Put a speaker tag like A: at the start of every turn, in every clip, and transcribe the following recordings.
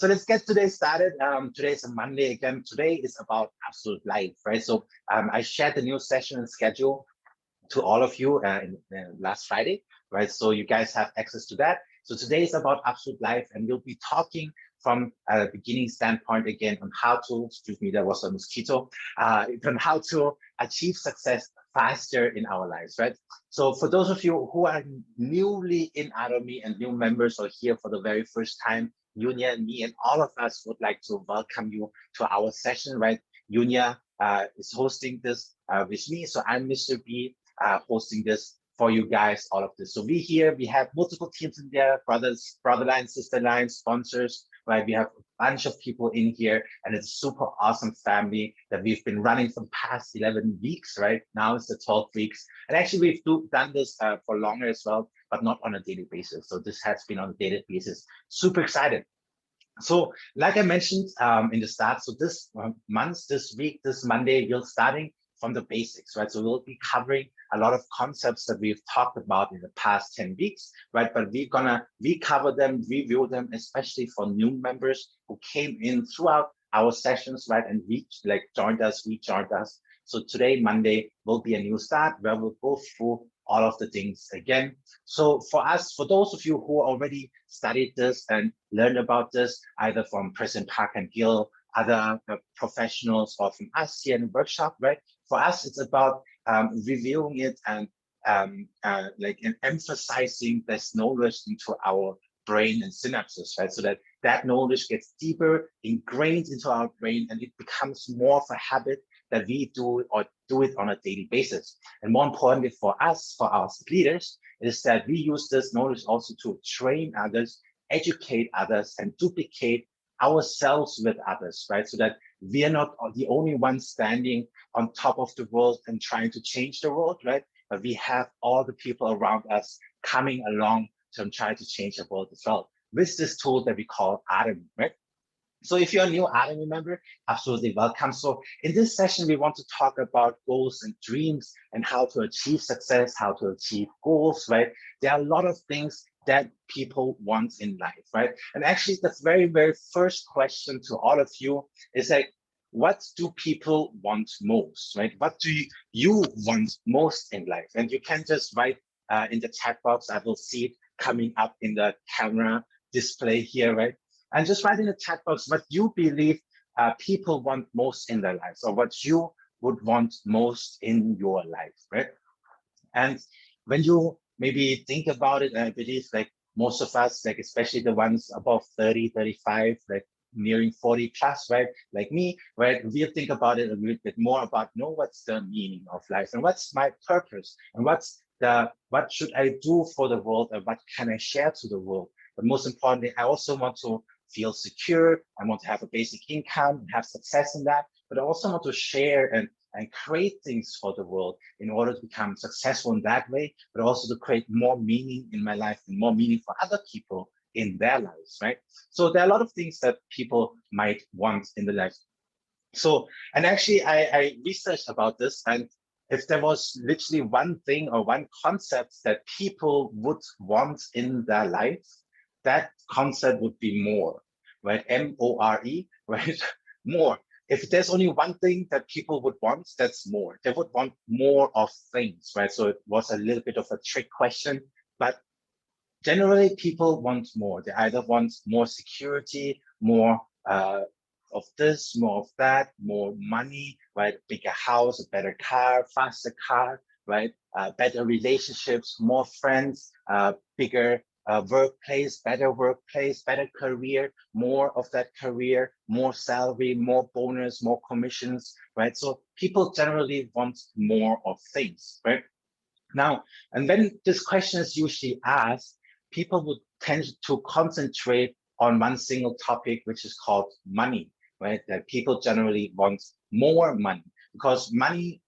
A: So let's get today started. Today is a Monday again. Today is about absolute life, right? So I shared the new session and schedule to all of you last Friday, right? So you guys have access to that. So today is about absolute life, and we'll be talking from a beginning standpoint again on how to, excuse me, that was a mosquito, on how to achieve success faster in our lives, right? So for those of you who are newly in Atomy and new members or here for the very first time, Yunia and me and all of us would like to welcome you to our session, right? Yunia is hosting this with me. So I'm Mr. B, hosting this for you guys, all of this. So we have multiple teams in there, brother lines, sister lines, sponsors, right? We have a bunch of people in here, and it's a super awesome family that we've been running for the past 11 weeks, right? Now it's the 12 weeks. And actually we've done this for longer as well, but not on a daily basis. So this has been on a daily basis. Super excited. So like I mentioned in the start, so this month, this week, this Monday, we're starting from the basics, right? So we'll be covering a lot of concepts that we've talked about in the past 10 weeks, right? But we're gonna recover them, review them, especially for new members who came in throughout our sessions, right? And rejoined us. So today, Monday, will be a new start where we'll go through all of the things again. So for those of you who already studied this and learned about this, either from President Park and Gill, other professionals, or from us here in the workshop, right? For us, it's about reviewing it and emphasizing this knowledge into our brain and synapses, right? So that knowledge gets deeper, ingrained into our brain, and it becomes more of a habit that we do it on a daily basis. And more importantly for us, for our leaders, is that we use this knowledge also to train others, educate others, and duplicate ourselves with others, right? So that we are not the only ones standing on top of the world and trying to change the world, right? But we have all the people around us coming along to try to change the world as well with this tool that we call Atomy, right? So if you're a new Atomy member, absolutely welcome. So in this session, we want to talk about goals and dreams and how to achieve success, how to achieve goals, right? There are a lot of things that people want in life, right? And actually, the very, very first question to all of you is like, what do people want most, right? What do you want most in life? And you can just write in the chat box. I will see it coming up in the camera display here, right? And just write in the chat box what you believe people want most in their lives, or what you would want most in your life, right? And when you maybe think about it, I believe like most of us, like especially the ones above 30, 35, like nearing 40 plus, right? Like me, right? We'll think about it a little bit more about, what's the meaning of life and what's my purpose and what should I do for the world and what can I share to the world? But most importantly, I also want to feel secure. I want to have a basic income, have success in that, but I also want to share and create things for the world in order to become successful in that way, but also to create more meaning in my life and more meaning for other people in their lives, right? So there are a lot of things that people might want in the life. So, and actually I researched about this, and if there was literally one thing or one concept that people would want in their life, that concept would be more, right? M-O-R-E, right? More. If there's only one thing that people would want, that's more. They would want more of things, right? So it was a little bit of a trick question, but generally people want more. They either want more security, more of this, more of that, more money, right? Bigger house, a better car, faster car, right? Better relationships, more friends, bigger workplace, better career, more of that career, more salary, more bonus, more commissions, right? So people generally want more of things, right? Now, and when this question is usually asked, people would tend to concentrate on one single topic, which is called money, right? That people generally want more money because money,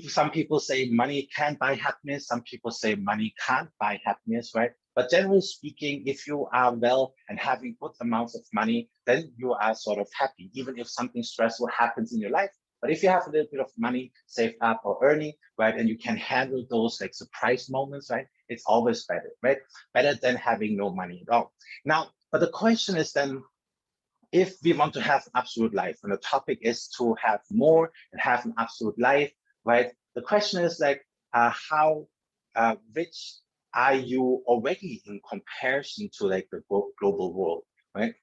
A: some people say money can buy happiness. Some people say money can't buy happiness, right? But generally speaking, if you are well and having good amounts of money, then you are sort of happy, even if something stressful happens in your life. But if you have a little bit of money saved up or earning, right, and you can handle those like surprise moments, right, it's always better, right? Better than having no money at all. Now, But the question is then, if we want to have absolute life, and the topic is to have more and have an absolute life, right? The question is like, how rich are you already in comparison to like the global world, right?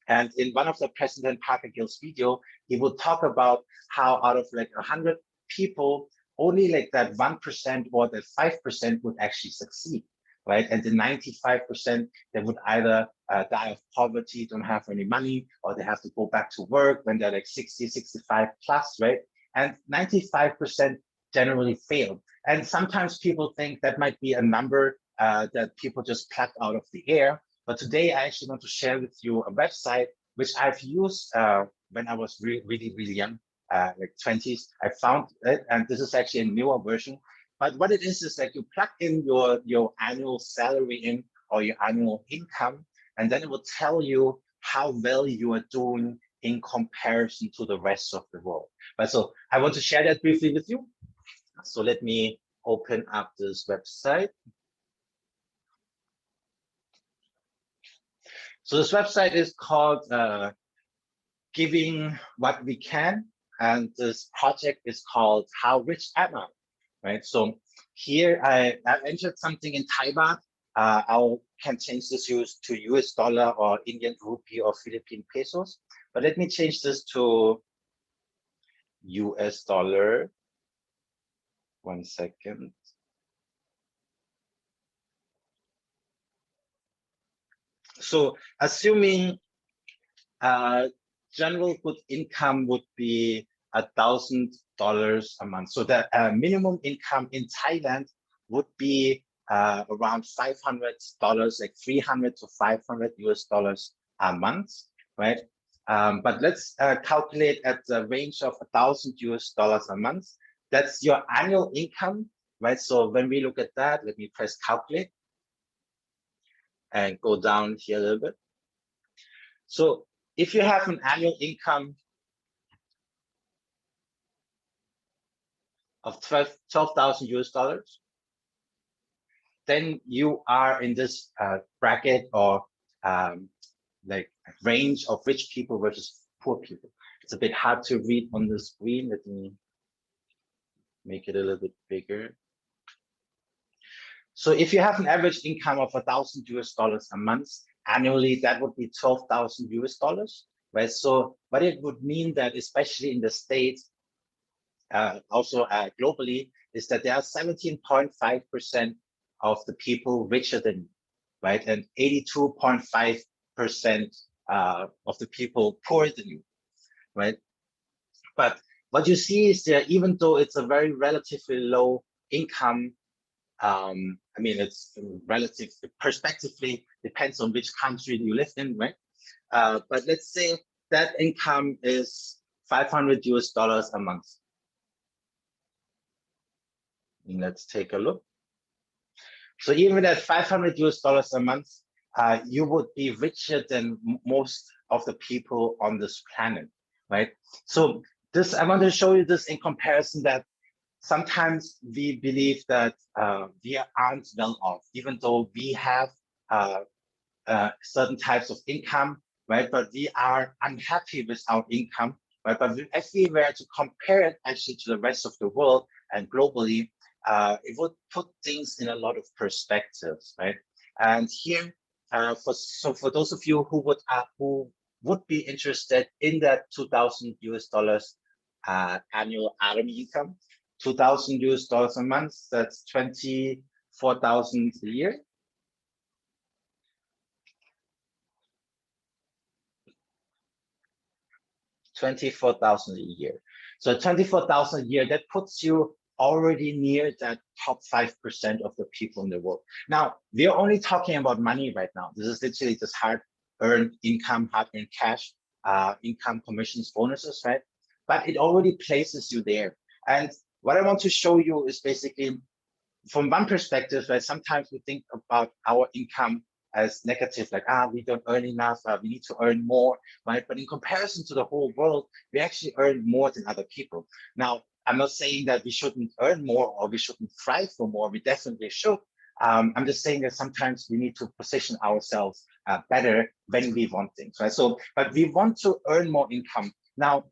A: And in one of the President Parker Gill's video, he would talk about how out of like 100 people, only like that 1% or that 5% would actually succeed, right? And the 95%, they would either die of poverty, don't have any money, or they have to go back to work when they're like 60, 65 plus, right? And 95% generally fail. And sometimes people think that might be a number that people just pluck out of the air. But today I actually want to share with you a website which I've used when I was really young, like 20s. I found it, and this is actually a newer version. But what it is like you plug in your annual salary in, or your annual income, and then it will tell you how well you are doing in comparison to the rest of the world. But so I want to share that briefly with you. So let me open up this website. So this website is called Giving What We Can, and this project is called How Rich Am I? Right. So here I entered something in Thai baht. I can change this to US dollar or Indian rupee or Philippine pesos. But let me change this to US dollar. 1 second. So assuming general good income would be $1,000 a month. So the minimum income in Thailand would be around $500, like 300 to 500 US dollars a month, right? But let's calculate at the range of 1,000 US dollars a month. That's your annual income, right? So when we look at that, let me press calculate and go down here a little bit. So if you have an annual income of 12,000 US dollars, then you are in this bracket or like range of rich people versus poor people. It's a bit hard to read on the screen. Let me make it a little bit bigger. So if you have an average income of 1,000 US dollars a month, annually, that would be 12,000 US dollars, right? So what it would mean that, especially in the States, also globally, is that there are 17.5% of the people richer than you, right? And 82.5% of the people poorer than you, right? But what you see is that even though it's a very relatively low income, I mean, it's relative, perspectively depends on which country you live in, right? But let's say that income is 500 US dollars a month. And let's take a look. So even at 500 US dollars a month, you would be richer than most of the people on this planet, right? So this, I want to show you this in comparison that sometimes we believe that we aren't well off, even though we have certain types of income, right? But we are unhappy with our income, right? But if we were to compare it actually to the rest of the world and globally, it would put things in a lot of perspectives, right? And here, for those of you who would be interested in that 2,000 US dollars annual army income, 2,000 US dollars a month, that's 24,000 a year. 24,000 a year. So 24,000 a year, that puts you already near that top 5% of the people in the world. Now, we're only talking about money right now. This is literally just hard-earned income, hard-earned cash, income, commissions, bonuses, right? But it already places you there. And what I want to show you is basically from one perspective, right? Sometimes we think about our income as negative, like, we don't earn enough, we need to earn more, right? But in comparison to the whole world, we actually earn more than other people. Now, I'm not saying that we shouldn't earn more or we shouldn't strive for more, we definitely should, I'm just saying that sometimes we need to position ourselves better when we want things, right? So, but we want to earn more income. Now,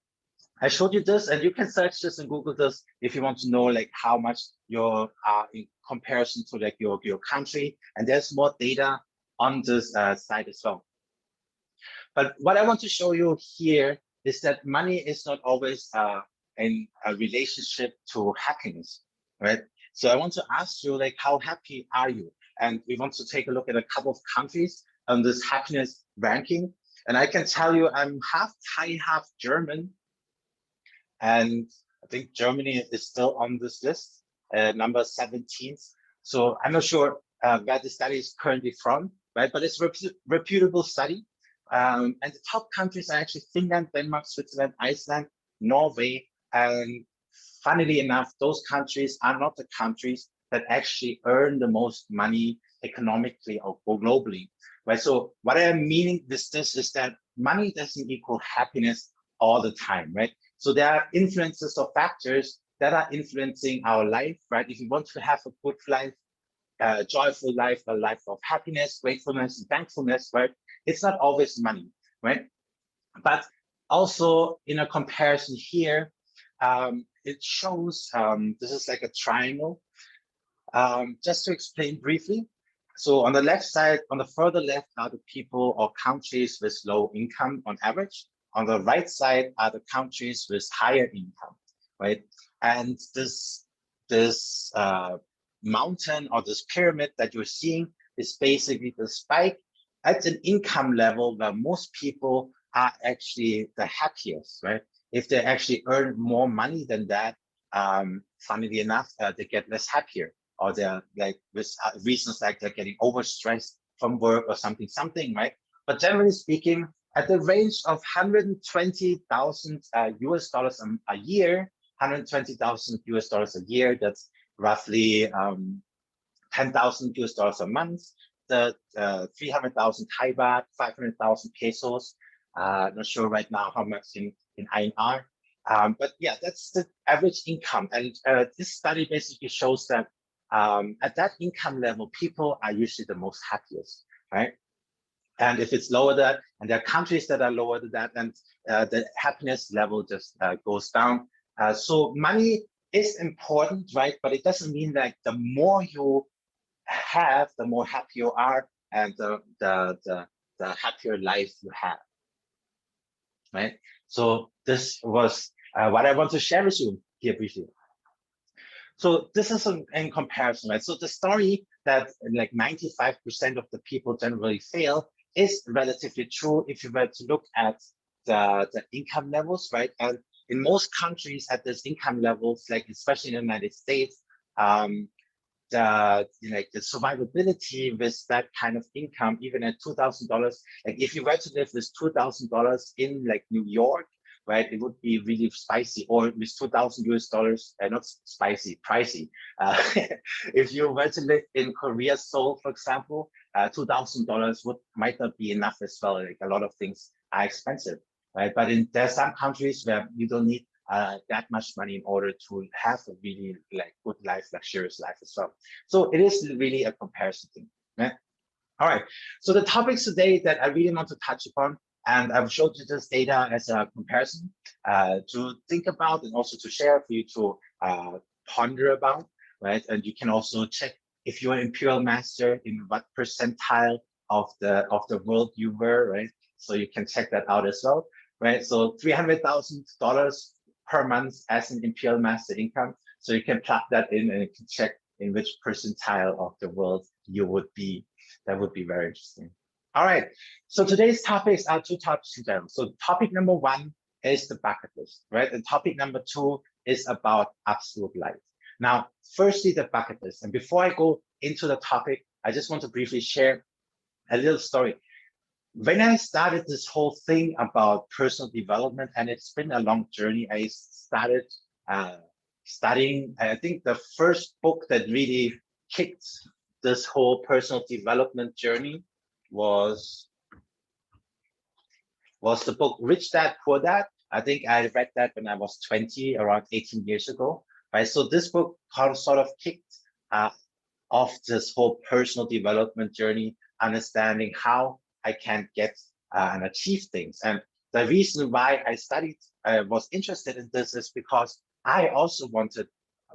A: I showed you this, and you can search this and Google this if you want to know like how much you're in comparison to like your country. And there's more data on this site as well. But what I want to show you here is that money is not always in a relationship to happiness, right? So I want to ask you, like, how happy are you? And we want to take a look at a couple of countries on this happiness ranking. And I can tell you I'm half Thai, half German. And I think Germany is still on this list, number 17th. So I'm not sure where the study is currently from, right? But it's a reputable study. And the top countries are actually Finland, Denmark, Switzerland, Iceland, Norway. And funnily enough, those countries are not the countries that actually earn the most money economically or globally, right? So what I'm meaning with this is that money doesn't equal happiness all the time, right? So there are influences or factors that are influencing our life, right? If you want to have a good life, a joyful life, a life of happiness, gratefulness, and thankfulness, right? It's not always money, right? But also in a comparison here, it shows, this is like a triangle. Just to explain briefly. So on the left side, on the further left are the people or countries with low income on average. On the right side are the countries with higher income, right? And this mountain or this pyramid that you're seeing is basically the spike at an income level where most people are actually the happiest, right? If they actually earn more money than that, funnily enough, they get less happier, or they're like with reasons like they're getting overstressed from work or something, right? But generally speaking, at the range of 120,000 US dollars a year, 120,000 US dollars a year, that's roughly 10,000 US dollars a month, the 300,000 Thai baht, 500,000 pesos. Not sure right now how much in INR. But yeah, that's the average income. And this study basically shows that at that income level, people are usually the most happiest, right? And if it's lower than that, and there are countries that are lower than that, and the happiness level just goes down. So money is important, right? But it doesn't mean that the more you have, the more happy you are, and the happier life you have, right? So this was what I want to share with you here briefly. So this is in comparison, right? So the story that like 95% of the people generally fail is relatively true if you were to look at the income levels, right? And in most countries at this income levels, like especially in the United States, the survivability with that kind of income, even at $2,000, like if you were to live with $2,000 in like New York, right, it would be really spicy. Or with 2,000 US dollars, not spicy, pricey. If you were to live in Korea, Seoul, for example, $2,000 might not be enough as well. Like a lot of things are expensive, right? But there are some countries where you don't need that much money in order to have a really like good life, luxurious life as well. So it is really a comparison thing. Right? All right. So the topics today that I really want to touch upon, and I've showed you this data as a comparison to think about and also to share for you to ponder about, right? And you can also check if you're an Imperial Master in what percentile of the world you were, right? So you can check that out as well, right? So $300,000 per month as an Imperial Master income. So you can plug that in and you can check in which percentile of the world you would be. That would be very interesting. All right. So today's topics are two topics in general. So topic number one is the bucket list, right? And topic number two is about absolute life. Now, firstly, the bucket list. And before I go into the topic, I just want to briefly share a little story. When I started this whole thing about personal development, and it's been a long journey, I started studying. I think the first book that really kicked this whole personal development journey was the book Rich Dad, Poor Dad. I think I read that when I was 20, around 18 years ago. Right. So this book sort of kicked of this whole personal development journey, understanding how I can get and achieve things. And the reason why I was interested in this is because I also wanted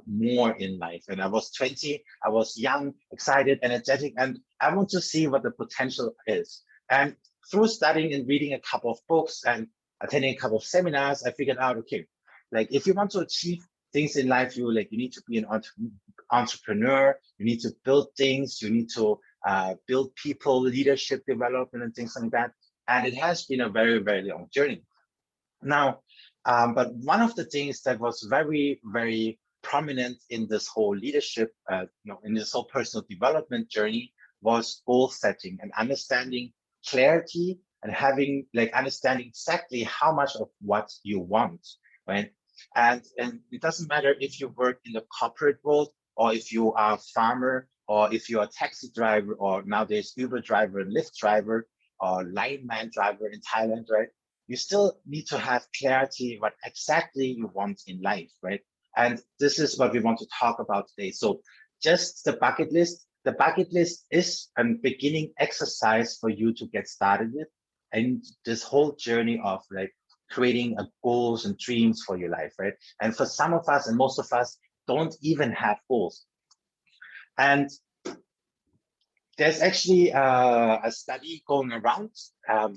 A: more in life. And I was 20, I was young, excited, energetic, and I want to see what the potential is. And through studying and reading a couple of books and attending a couple of seminars, I figured out, okay, like if you want to achieve things in life, you need to be an entrepreneur, you need to build things, you need to build people, leadership development and things like that. And it has been a very, very long journey. Now, but one of the things that was very, very prominent in this whole leadership, in this whole personal development journey was goal setting and understanding clarity and having understanding exactly how much of what you want, right? And it doesn't matter if you work in the corporate world or if you are a farmer or if you're a taxi driver or nowadays Uber driver and Lyft driver or lineman driver in Thailand, right? You still need to have clarity what exactly you want in life, right? And this is what we want to talk about today. So just the bucket list is a beginning exercise for you to get started with and this whole journey of creating goals and dreams for your life, right? And for some of us and most of us don't even have goals. And there's actually a study going around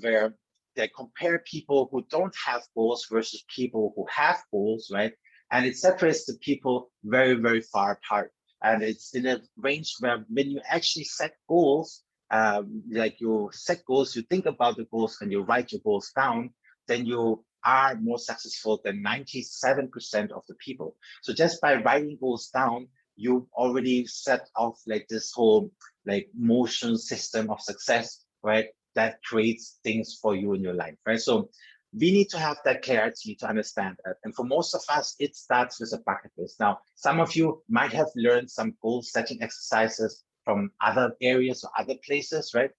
A: where they compare people who don't have goals versus people who have goals, right? And it separates the people very, very far apart. And it's in a range where when you actually set goals, you set goals, you think about the goals and you write your goals down, then you are more successful than 97% of the people. So just by writing goals down, you already set off this whole motion system of success, right? That creates things for you in your life, right? So we need to have that clarity to understand that. And for most of us, it starts with a bucket list. Now, some of you might have learned some goal setting exercises from other areas or other places, right?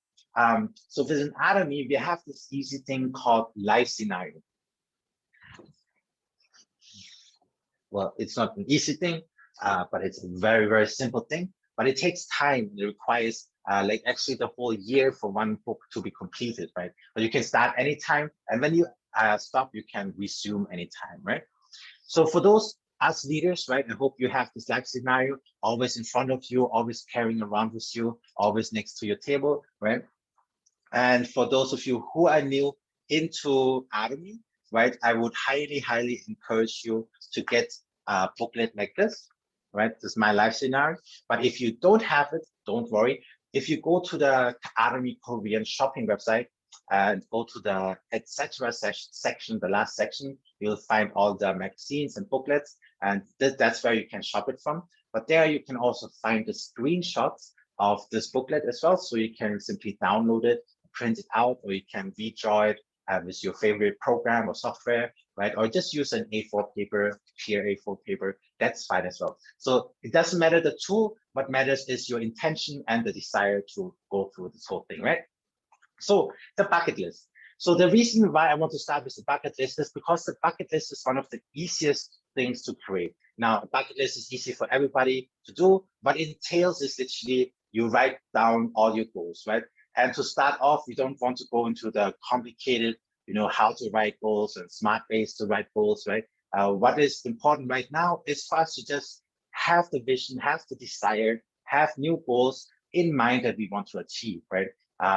A: So within Atomy, we have this easy thing called life scenario. Well, it's not an easy thing, but it's a very, very simple thing. But it takes time. It requires actually the whole year for one book to be completed, right? But you can start anytime, and when you stop, you can resume anytime, right? So for those us leaders, right, I hope you have this life scenario always in front of you, always carrying around with you, always next to your table, right? And for those of you who are new into Atomy, right, I would highly, highly encourage you to get a booklet like this, right? This is my life scenario. But if you don't have it, don't worry. If you go to the Atomy Korean shopping website and go to the etc. section, the last section, you'll find all the magazines and booklets, and that's where you can shop it from. But there you can also find the screenshots of this booklet as well, so you can simply download it, print it out, or you can redraw it with your favorite program or software, right? Or just use an A4 paper, sheer A4 paper, that's fine as well. So it doesn't matter the tool, what matters is your intention and the desire to go through this whole thing, right? So the bucket list. So the reason why I want to start with the bucket list is because the bucket list is one of the easiest things to create. Now, a bucket list is easy for everybody to do. What it entails is literally you write down all your goals, right? And to start off, we don't want to go into the complicated, how to write goals and smart ways to write goals, right? What is important right now is for us to just have the vision, have the desire, have new goals in mind that we want to achieve, right?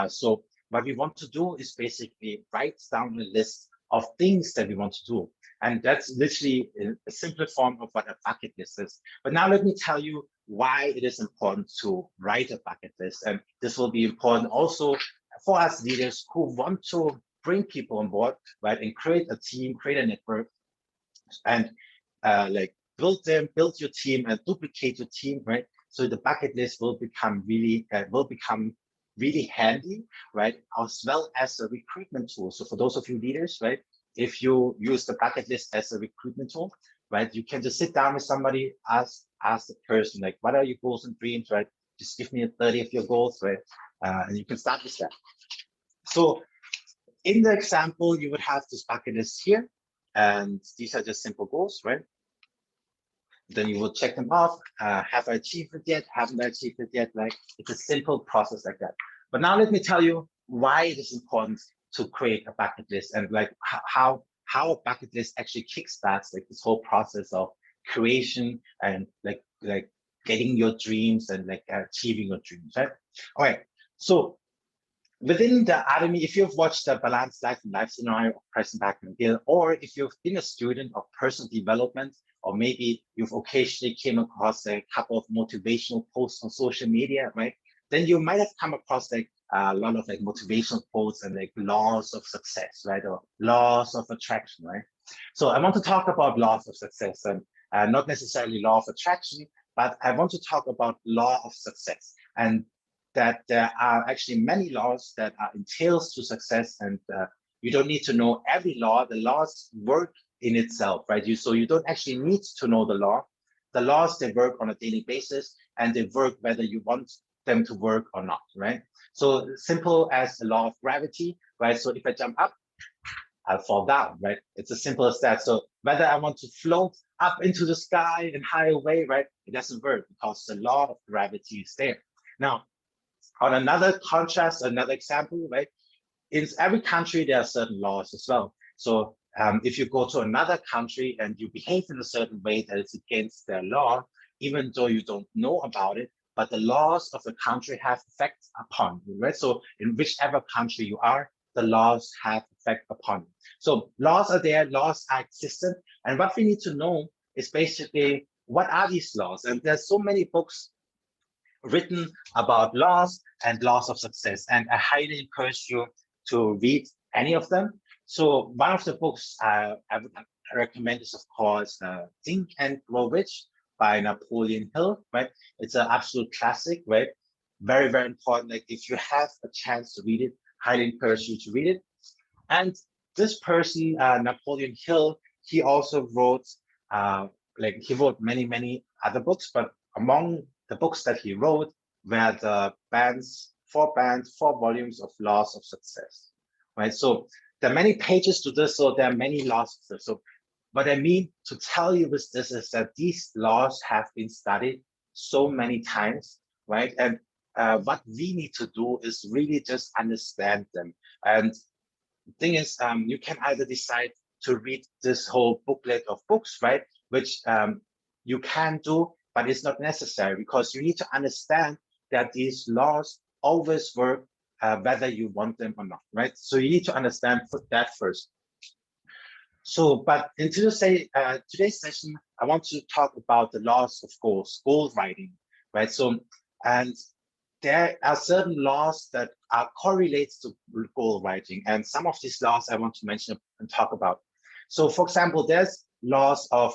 A: So what we want to do is basically write down a list of things that we want to do. And that's literally a simple form of what a bucket list is. But now let me tell you why it is important to write a bucket list. And this will be important also for us leaders who want to bring people on board, right? And create a team, create a network, and build your team and duplicate your team, right? So the bucket list will become really handy, right? As well as a recruitment tool. So for those of you leaders, right, if you use the bucket list as a recruitment tool, right, you can just sit down with somebody, ask the person, like, what are your goals and dreams, right? Just give me a 30 of your goals, right? And you can start with that. So in the example, you would have this bucket list here, and these are just simple goals, right? Then you will check them off. Have I achieved it yet? Haven't I achieved it yet? Like, it's a simple process like that. But now let me tell you why it is important to create a bucket list, and like how a bucket list actually kickstarts like this whole process of creation and like getting your dreams and like achieving your dreams, right? All right. So within the academy, if you've watched the Balanced Life and Life Scenario of Preston Bachman Gill, or if you've been a student of personal development, or maybe you've occasionally came across a couple of motivational posts on social media, right? Then you might have come across like a lot of like motivational quotes and like laws of success, right? Or laws of attraction, right? So I want to talk about laws of success, and not necessarily law of attraction, but I want to talk about law of success, and that there are actually many laws that are entails to success, and you don't need to know every law. The laws work in itself, right? So you don't actually need to know the law. The laws, they work on a daily basis, and they work whether you want them to work or not, right? So simple as the law of gravity, right? So if I jump up, I'll fall down, right? It's as simple as that. So whether I want to float up into the sky and high away, right? It doesn't work because the law of gravity is there. Now, on another contrast, another example, right? In every country, there are certain laws as well. So if you go to another country and you behave in a certain way that is against their law, even though you don't know about it, but the laws of the country have effect upon you, right? So in whichever country you are, the laws have effect upon you. So laws are there, laws are existent. And what we need to know is basically, what are these laws? And there's so many books written about laws and laws of success, and I highly encourage you to read any of them. So one of the books I would recommend is, of course, Think and Grow Rich by Napoleon Hill, right? It's an absolute classic, right? Very, very important. Like, if you have a chance to read it, highly encourage you to read it. And this person, Napoleon Hill, he also wrote, he wrote many, many other books, but among the books that he wrote were the four volumes of Laws of Success, right? So there are many pages to this, so there are many laws. So what I mean to tell you with this is that these laws have been studied so many times, right? And what we need to do is really just understand them. And the thing is, you can either decide to read this whole booklet of books, right? Which you can do, but it's not necessary, because you need to understand that these laws always work whether you want them or not, right? So you need to understand that first. So, but in today's session, I want to talk about the laws of goals, goal writing, right? So, and there are certain laws that are correlates to goal writing, and some of these laws I want to mention and talk about. So, for example, there's laws of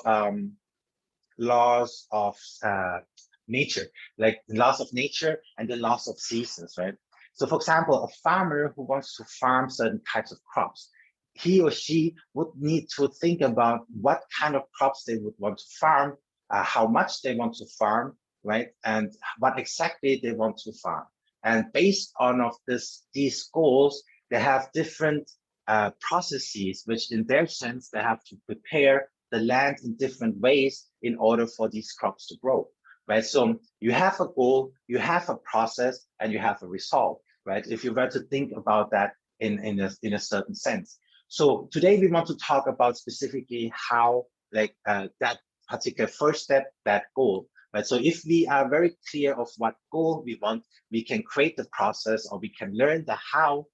A: nature, like the laws of nature and the laws of seasons, right? So, for example, a farmer who wants to farm certain types of crops, he or she would need to think about what kind of crops they would want to farm, how much they want to farm, right? And what exactly they want to farm. And based on of these goals, they have different processes, which in their sense, they have to prepare the land in different ways in order for these crops to grow, right? So you have a goal, you have a process, and you have a result, right? If you were to think about that in a certain sense. So today we want to talk about specifically how that particular first step, that goal, right? So if we are very clear of what goal we want, we can create the process, or we can learn the how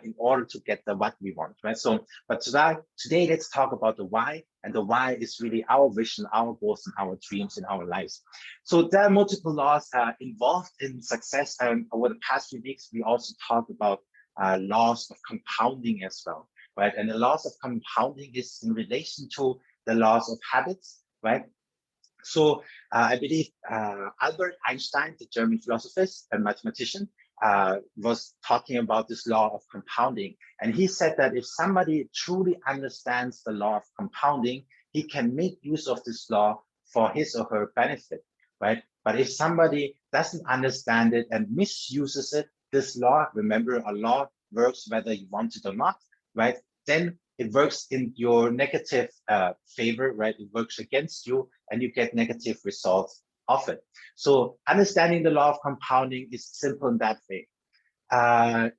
A: in order to get the what we want, right? So, but today let's talk about the why, and the why is really our vision, our goals, and our dreams in our lives. So there are multiple laws involved in success, and over the past few weeks, we also talked about laws of compounding as well, right? And the laws of compounding is in relation to the laws of habits, right? So I believe Albert Einstein, the German philosopher and mathematician, was talking about this law of compounding. And he said that if somebody truly understands the law of compounding, he can make use of this law for his or her benefit, right? But if somebody doesn't understand it and misuses it, this law, remember, a law works whether you want it or not, right? Then it works in your negative favor, right? It works against you, and you get negative results of it. So understanding the law of compounding is simple in that way.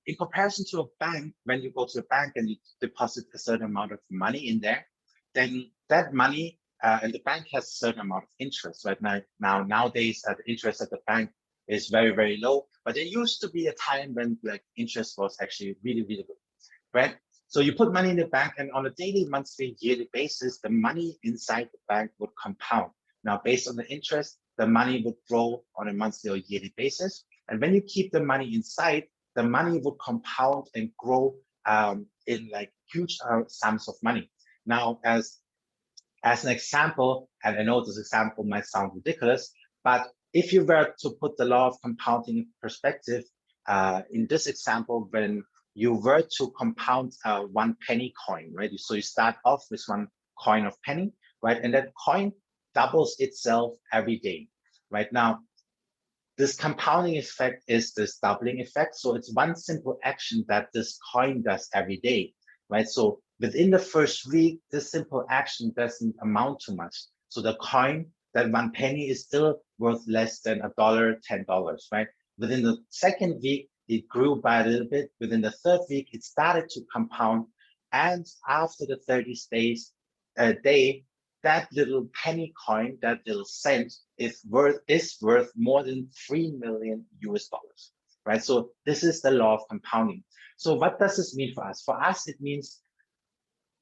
A: In comparison to a bank, when you go to a bank and you deposit a certain amount of money in there, then that money and the bank has a certain amount of interest. Right nowadays, the interest at the bank is very, very low. But there used to be a time when like interest was actually really, really good, right? So you put money in the bank, and on a daily, monthly, yearly basis, the money inside the bank would compound. Now, based on the interest, the money would grow on a monthly or yearly basis. And when you keep the money inside, the money would compound and grow in like huge sums of money. Now, as an example, and I know this example might sound ridiculous, but if you were to put the law of compounding in perspective, in this example, when you were to compound 1 penny coin, right? So you start off with 1 coin of penny, right? And that coin doubles itself every day, right? Now, this compounding effect is this doubling effect. So it's one simple action that this coin does every day, right? So within the first week, this simple action doesn't amount to much. So the coin, that 1 penny, is still worth less than $1, $10, right? Within the second week, it grew by a little bit. Within the third week, it started to compound. And after the 30 days, that little penny coin, that little cent, is worth more than 3 million US dollars, right? So this is the law of compounding. So what does this mean for us? For us, it means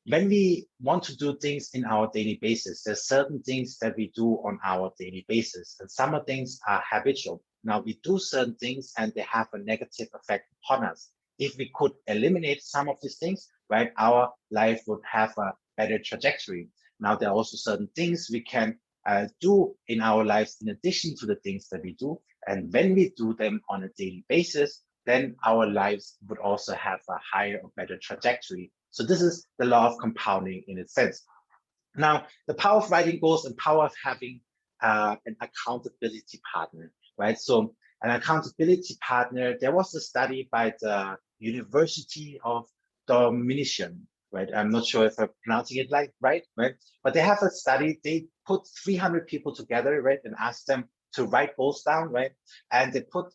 A: when we want to do things in our daily basis, there's certain things that we do on our daily basis, and some of things are habitual. Now, we do certain things and they have a negative effect upon us. If we could eliminate some of these things, right, our life would have a better trajectory. Now, there are also certain things we can do in our lives in addition to the things that we do. And when we do them on a daily basis, then our lives would also have a higher or better trajectory. So this is the law of compounding in its sense. Now, the power of writing goals and power of having an accountability partner, right? So an accountability partner, there was a study by the University of Dominican, right? I'm not sure if I'm pronouncing it right? But they have a study, they put 300 people together, right? And asked them to write goals down, right? And they put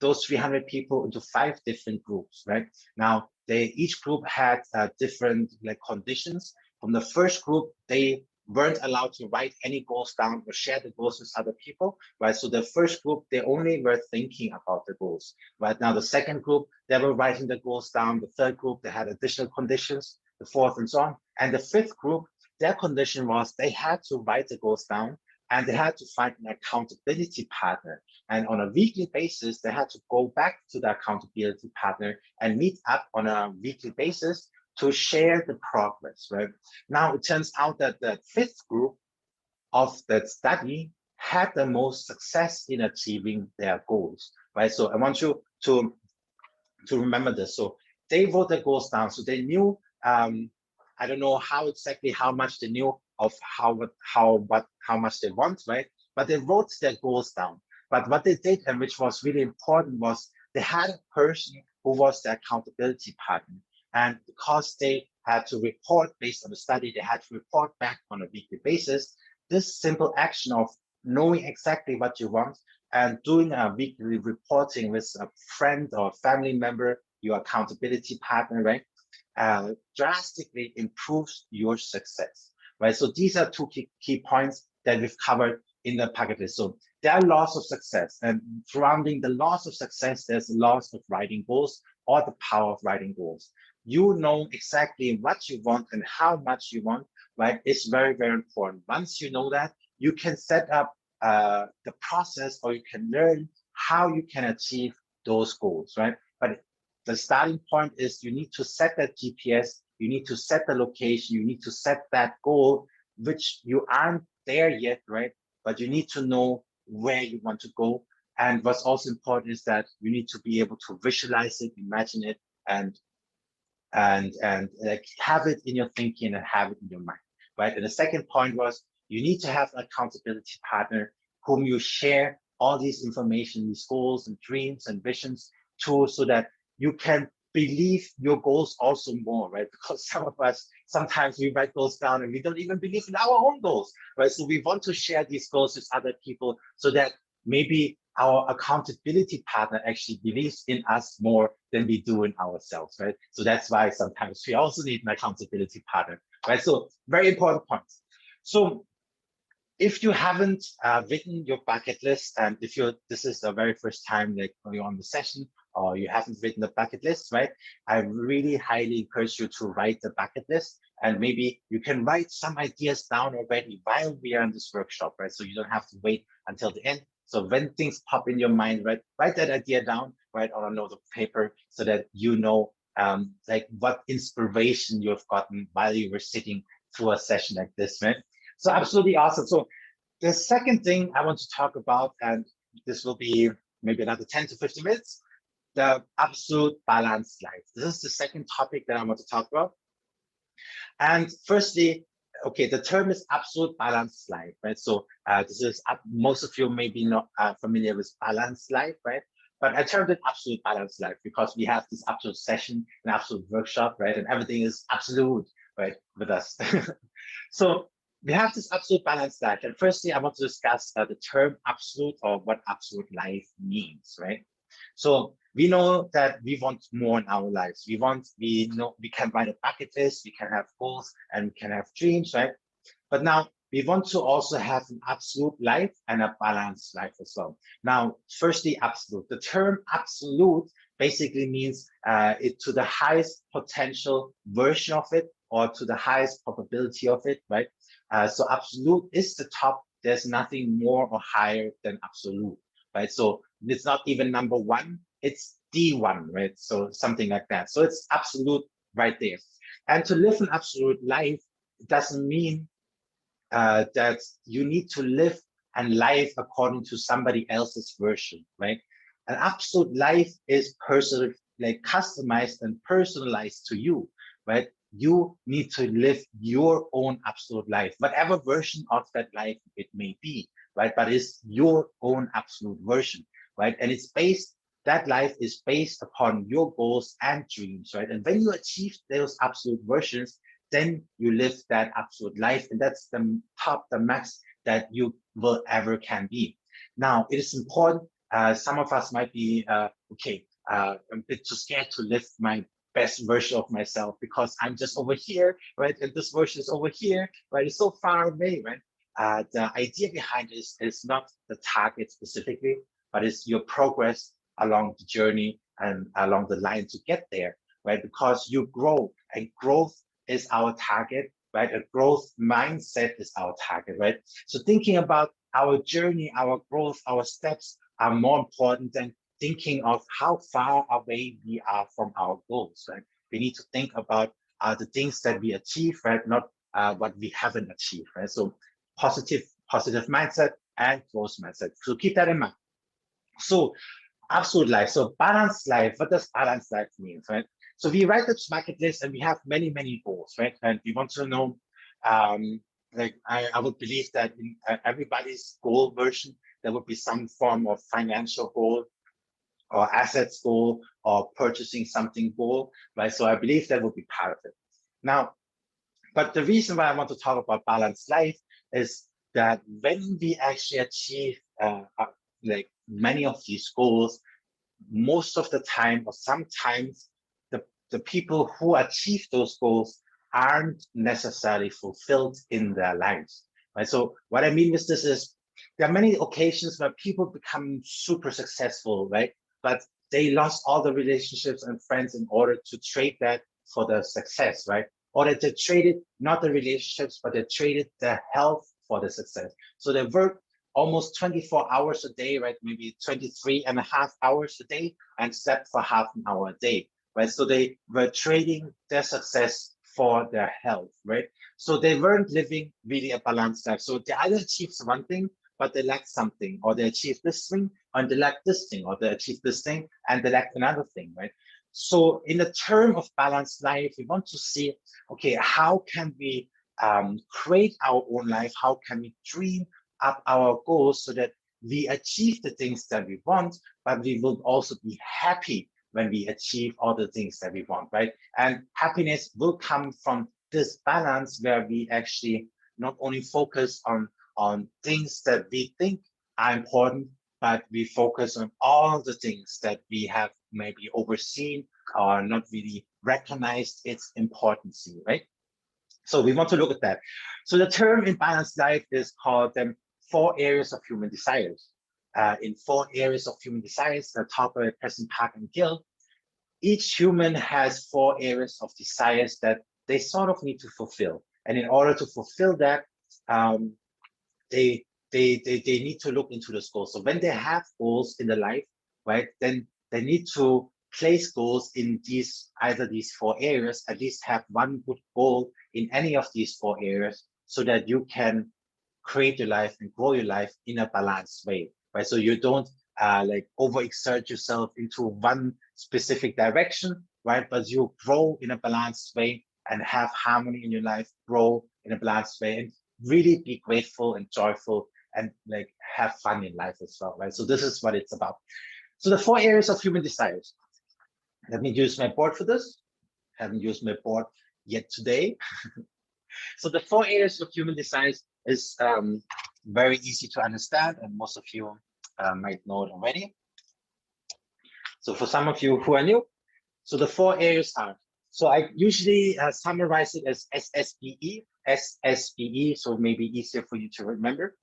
A: those 300 people into 5 different groups, right? Now, each group had different conditions. From the first group, they weren't allowed to write any goals down or share the goals with other people, right? So the first group, they only were thinking about the goals, right? Now, the second group, they were writing the goals down. The third group, they had additional conditions, the fourth and so on. And the fifth group, their condition was they had to write the goals down and they had to find an accountability partner. And on a weekly basis, they had to go back to the accountability partner and meet up on a weekly basis to share the progress, right? Now, it turns out that the fifth group of that study had the most success in achieving their goals, right? So I want you to remember this. So they wrote their goals down. So they knew, I don't know how much they knew of how much they want, right? But they wrote their goals down. But what they did, and which was really important, was they had a person who was the accountability partner. And because they had to report based on the study, they had to report back on a weekly basis. This simple action of knowing exactly what you want and doing a weekly reporting with a friend or family member, your accountability partner, right, drastically improves your success, right? So these are 2 key points that we've covered in the package. So there are laws of success, and surrounding the laws of success, there's laws of writing goals or the power of writing goals. You know exactly what you want and how much you want, right? It's very, very important. Once you know that, you can set up the process, or you can learn how you can achieve those goals, right? But the starting point is you need to set that GPS, you need to set the location, you need to set that goal, which you aren't there yet, right? But you need to know where you want to go. And what's also important is that you need to be able to visualize it, imagine it, and like have it in your thinking and have it in your mind, right? And the second point was you need to have an accountability partner whom you share all these information, these goals and dreams and visions to, so that you can believe your goals also more, right? Because some of us, sometimes we write goals down and we don't even believe in our own goals, right? So we want to share these goals with other people so that maybe our accountability partner actually believes in us more than we do in ourselves, right? So that's why sometimes we also need an accountability partner, right? So very important point. So if you haven't written your bucket list, and if this is the very first time that you're on the session, or you haven't written the bucket list, right? I really highly encourage you to write the bucket list, and maybe you can write some ideas down already while we are in this workshop, right? So you don't have to wait until the end. So when things pop in your mind, right, write that idea down, write on a note of paper, so that you know like what inspiration you've gotten while you were sitting through a session like this, right? So absolutely awesome. So the second thing I want to talk about, and this will be maybe another 10 to 15 minutes, the absolute balanced life. This is the second topic that I want to talk about. And firstly, okay, the term is absolute balanced life, right? So this is, most of you may be not familiar with balanced life, right? But I termed it absolute balanced life because we have this absolute session, an absolute workshop, right? And everything is absolute, right, with us. So we have this absolute balanced life. And firstly, I want to discuss the term absolute, or what absolute life means, right? So we know that we want more in our lives. We know we can write a bucket list, we can have goals, and we can have dreams, right? But now we want to also have an absolute life and a balanced life as well. Now, firstly, absolute. The term absolute basically means it to the highest potential version of it, or to the highest probability of it, right? So absolute is the top. There's nothing more or higher than absolute, right? So it's not even number one, it's D1, right? So something like that. So it's absolute right there. And to live an absolute life doesn't mean that you need to live and life according to somebody else's version, right? An absolute life is personal, like customized and personalized to you, right? You need to live your own absolute life, whatever version of that life it may be, right? But it's your own absolute version, right? And that life is based upon your goals and dreams, right? And when you achieve those absolute versions, then you live that absolute life, and that's the top, the max that you will ever can be. Now, it is important. Some of us might be a bit too scared to live my best version of myself because I'm just over here, right? And this version is over here, right? It's so far away, right? The idea behind this is not the target specifically, but it's your progress along the journey and along the line to get there, right? Because you grow, and growth is our target, right? A growth mindset is our target, right? So thinking about our journey, our growth, our steps are more important than thinking of how far away we are from our goals, right? We need to think about the things that we achieve, right? Not what we haven't achieved, right? So positive mindset and growth mindset. So keep that in mind. So absolute life. So balanced life. What does balanced life mean, right? So we write this bucket list and we have many, many goals, right? And we want to know, like I would believe that in everybody's goal version, there would be some form of financial goal or assets goal or purchasing something goal, right? So I believe that would be part of it. Now, but the reason why I want to talk about balanced life is that when we actually achieve like many of these goals, most of the time, or sometimes, the people who achieve those goals aren't necessarily fulfilled in their lives, right? So what I mean with this is there are many occasions where people become super successful, right? But they lost all the relationships and friends in order to trade that for the success, right? Or that they traded not the relationships, but they traded their health for the success. So they work almost 24 hours a day, right? Maybe 23 and a half hours a day, and slept for half an hour a day, right? So they were trading their success for their health, right? So they weren't living really a balanced life. So they either achieved one thing, but they lacked something, or they achieved this thing and they lacked this thing, or they achieved this thing and they lacked another thing, right? So in the term of balanced life, we want to see, okay, how can we create our own life? How can we dream up our goals so that we achieve the things that we want, but we will also be happy when we achieve all the things that we want, right? And happiness will come from this balance where we actually not only focus on things that we think are important, but we focus on all the things that we have maybe overseen or not really recognized its importance, right? So we want to look at that. So the term in balanced life is called them 4 areas of human desires. In 4 areas of human desires, the top of President Park and Gill, each human has 4 areas of desires that they sort of need to fulfill. And in order to fulfill that, they need to look into those goals. So when they have goals in the life, right, then they need to place goals in either these 4 areas, at least have one good goal in any of these 4 areas, so that you can create your life and grow your life in a balanced way, right? So you don't like overexert yourself into one specific direction, right? But you grow in a balanced way and have harmony in your life, grow in a balanced way, and really be grateful and joyful and like have fun in life as well, right? So this is what it's about. So the 4 areas of human desires. Let me use my board for this. Haven't used my board yet today. So the 4 areas of human desires is very easy to understand, and most of you might know it already. So for some of you who are new, so the 4 areas are, so I usually summarize it as SSBE, SSBE, so maybe easier for you to remember.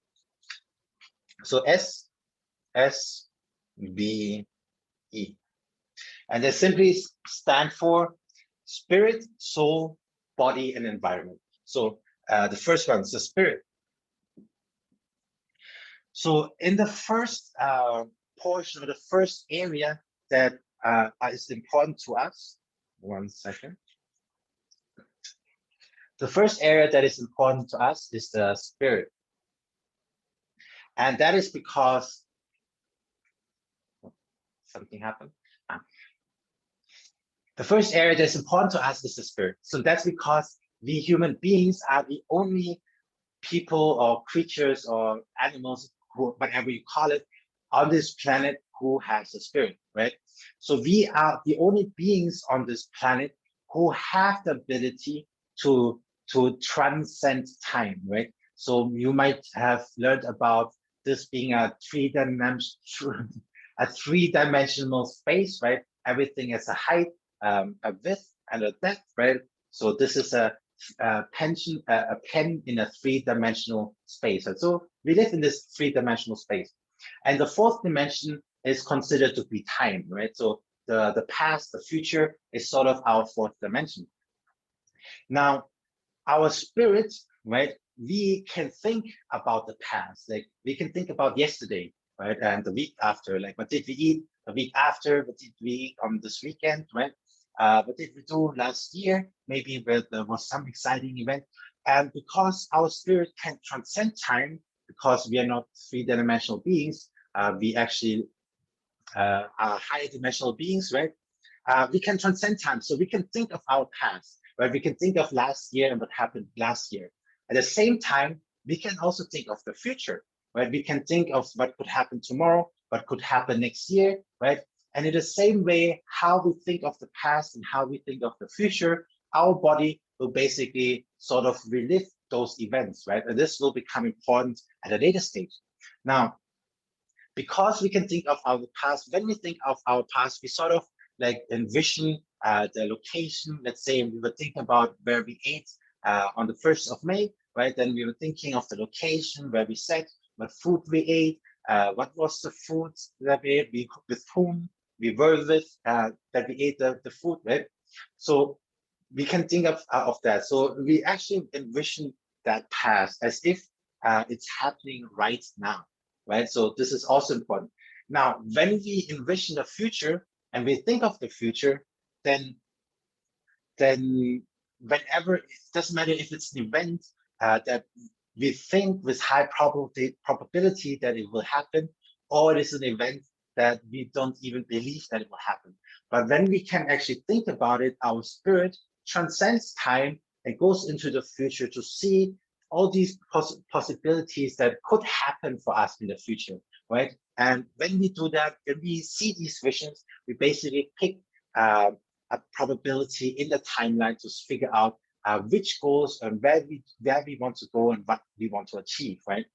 A: So S, S, B, E. And they simply stand for spirit, soul, body, and environment. So the first one is the spirit. So in the first portion, or the first area that is important to us, one second. The first area that is important to us is the spirit. And that is because something happened. The first area that's important to us is the spirit. So that's because we human beings are the only people or creatures or animals, whatever you call it, on this planet who has a spirit, right? So we are the only beings on this planet who have the ability to transcend time, right? So you might have learned about this being a three-dimensional space, right? Everything has a height, a width, and a depth, right? So this is a pen in a three-dimensional space. And so we live in this three-dimensional space. And the 4th dimension is considered to be time, right? So the past, the future is sort of our 4th dimension. Now, our spirit, right? We can think about the past, like we can think about yesterday, right? And the week after, like what did we eat the week after? What did we eat on this weekend, right? What did we do last year? Maybe there was some exciting event. And because our spirit can transcend time, because we are not three-dimensional beings, we actually are higher dimensional beings, right? We can transcend time. So we can think of our past, right? We can think of last year and what happened last year. At the same time, we can also think of the future, right? We can think of what could happen tomorrow, what could happen next year, right? And in the same way, how we think of the past and how we think of the future, our body will basically sort of relive those events, right? And this will become important at a later stage. Now, because we can think of our past, when we think of our past, we sort of like envision the location. Let's say we were thinking about where we ate on the 1st of May, right? Then we were thinking of the location where we sat, what food we ate, what was the food that we ate, with whom we were with, that we ate the food, right? So we can think of that. So we actually envision that past as if it's happening right now, right? So this is also important. Now, when we envision the future and we think of the future, then whenever, it doesn't matter if it's an event that we think with high probability that it will happen, or it is an event that we don't even believe that it will happen. But when we can actually think about it, our spirit transcends time and goes into the future to see all these possibilities that could happen for us in the future, right? And when we do that, when we see these visions, we basically pick a probability in the timeline to figure out which goals and where we want to go and what we want to achieve, right?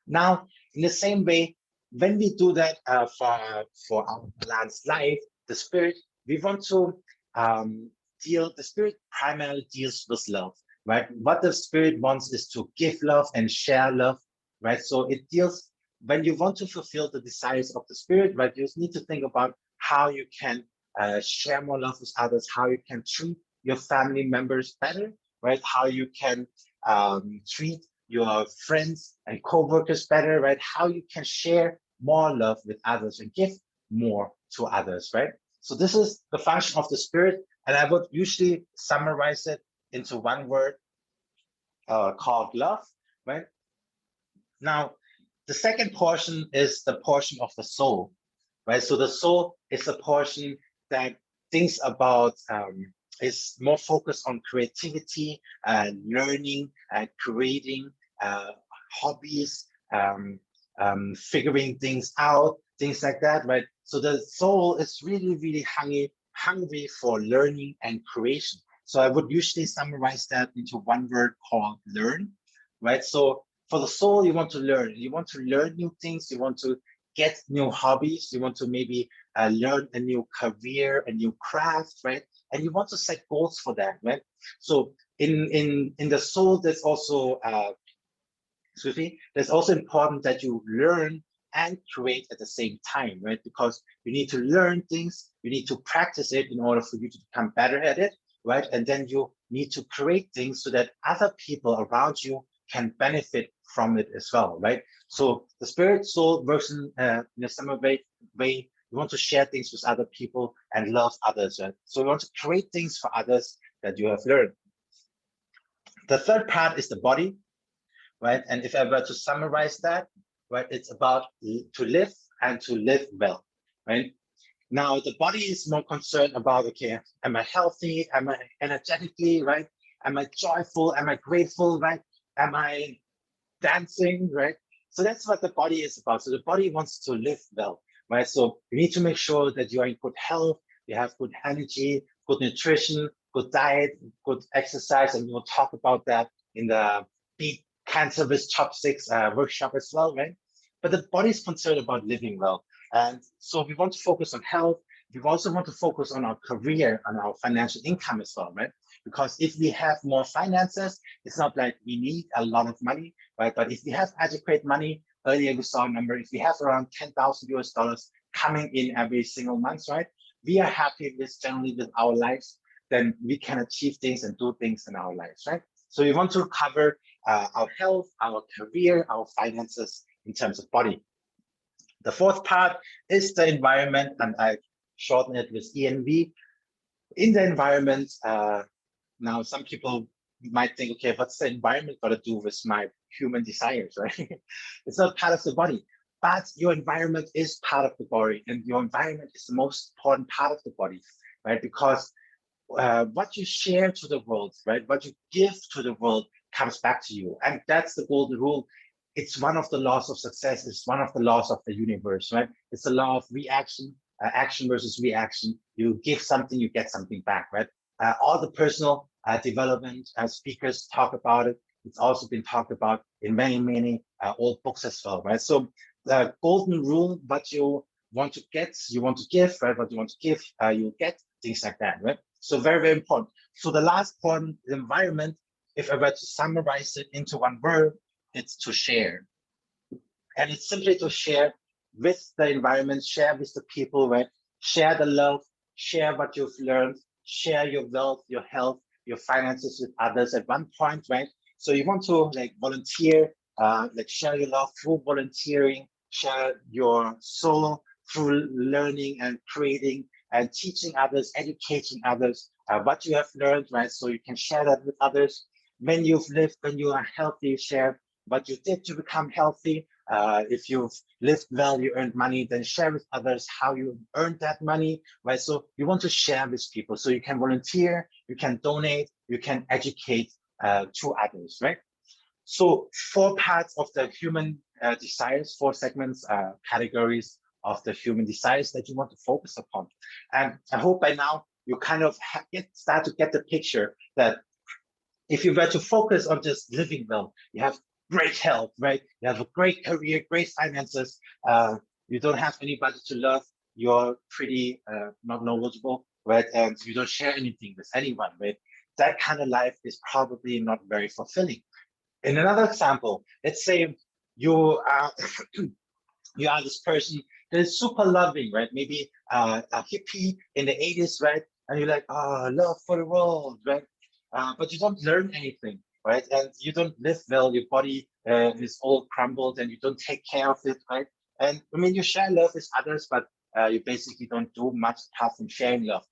A: Now, in the same way, when we do that for our balanced life, the spirit, we want to the spirit primarily deals with love, right? What the spirit wants is to give love and share love, right? So it deals, when you want to fulfill the desires of the spirit, right, you need to think about how you can share more love with others, how you can treat your family members better, right? How you can treat your friends and co-workers better, right? How you can share more love with others and give more to others, right? So this is the function of the spirit, and I would usually summarize it into one word called love, right? Now, the second portion is the portion of the soul, right? So the soul is the portion that thinks about, is more focused on creativity and learning and creating hobbies, figuring things out, things like that, right? So the soul is really, really hungry for learning and creation. So I would usually summarize that into one word called learn, right? So for the soul, you want to learn. You want to learn new things. You want to get new hobbies. You want to maybe learn a new career, a new craft, right? And you want to set goals for that, right? So in the soul, there's also there's also important that you learn and create at the same time, right? Because you need to learn things, you need to practice it in order for you to become better at it, right? And then you need to create things so that other people around you can benefit from it as well, right? So the spirit soul works in a similar way. You want to share things with other people and love others, right? So you want to create things for others that you have learned. The third part is the body, right? And if I were to summarize that, right, it's about to live and to live well, right? Now, the body is more concerned about, okay, am I healthy? Am I energetically, right? Am I joyful? Am I grateful, right? Am I dancing, right? So that's what the body is about. So the body wants to live well, right? So you need to make sure that you are in good health, you have good energy, good nutrition, good diet, good exercise, and we'll talk about that in the Beat Cancer with Chopsticks workshop as well, right? But the body is concerned about living well. And so we want to focus on health. We also want to focus on our career and our financial income as well, right? Because if we have more finances, it's not like we need a lot of money, right? But if we have adequate money, earlier we saw a number, if we have around 10,000 US dollars coming in every single month, right? We are happy with generally with our lives, then we can achieve things and do things in our lives, right? So we want to cover our health, our career, our finances in terms of body. The fourth part is the environment, and I shorten it with ENV. In the environment, now some people might think, okay, what's the environment got to do with my human desires, right? It's not part of the body, but your environment is part of the body, and your environment is the most important part of the body, right? Because what you share to the world, right? What you give to the world comes back to you. And that's the golden rule. It's one of the laws of success. It's one of the laws of the universe, right? It's the law of reaction, action versus reaction. You give something, you get something back, right? All the personal development speakers talk about it. It's also been talked about in many, many old books as well, right? So the golden rule, what you want to get, you want to give, right? What you want to give, you get, things like that, right? So very, very important. So the last point, the environment, if I were to summarize it into one word, it's to share. And it's simply to share with the environment, share with the people, right? Share the love, share what you've learned, share your wealth, your health, your finances with others at one point, right? So you want to like volunteer, like share your love through volunteering, share your soul through learning and creating and teaching others, educating others what you have learned, right? So you can share that with others. When you've lived, when you are healthy, share what you did to become healthy. If you've lived well, you earned money, then share with others how you earned that money, right? So you want to share with people. So you can volunteer, you can donate, you can educate to others, right? So 4 parts of the human desires, 4 segments, categories of the human desires that you want to focus upon. And I hope by now you kind of start to get the picture that if you were to focus on just living well, you have great health, right? You have a great career, great finances. You don't have anybody to love. You're pretty not knowledgeable, right? And you don't share anything with anyone, right? That kind of life is probably not very fulfilling. In another example, let's say you are you are this person that is super loving, right? Maybe a hippie in the 80s, right? And you're like, oh, love for the world, right? But you don't learn anything, right? And you don't live well. Your body is all crumbled, and you don't take care of it, right? And I mean, you share love with others, but you basically don't do much apart from sharing love.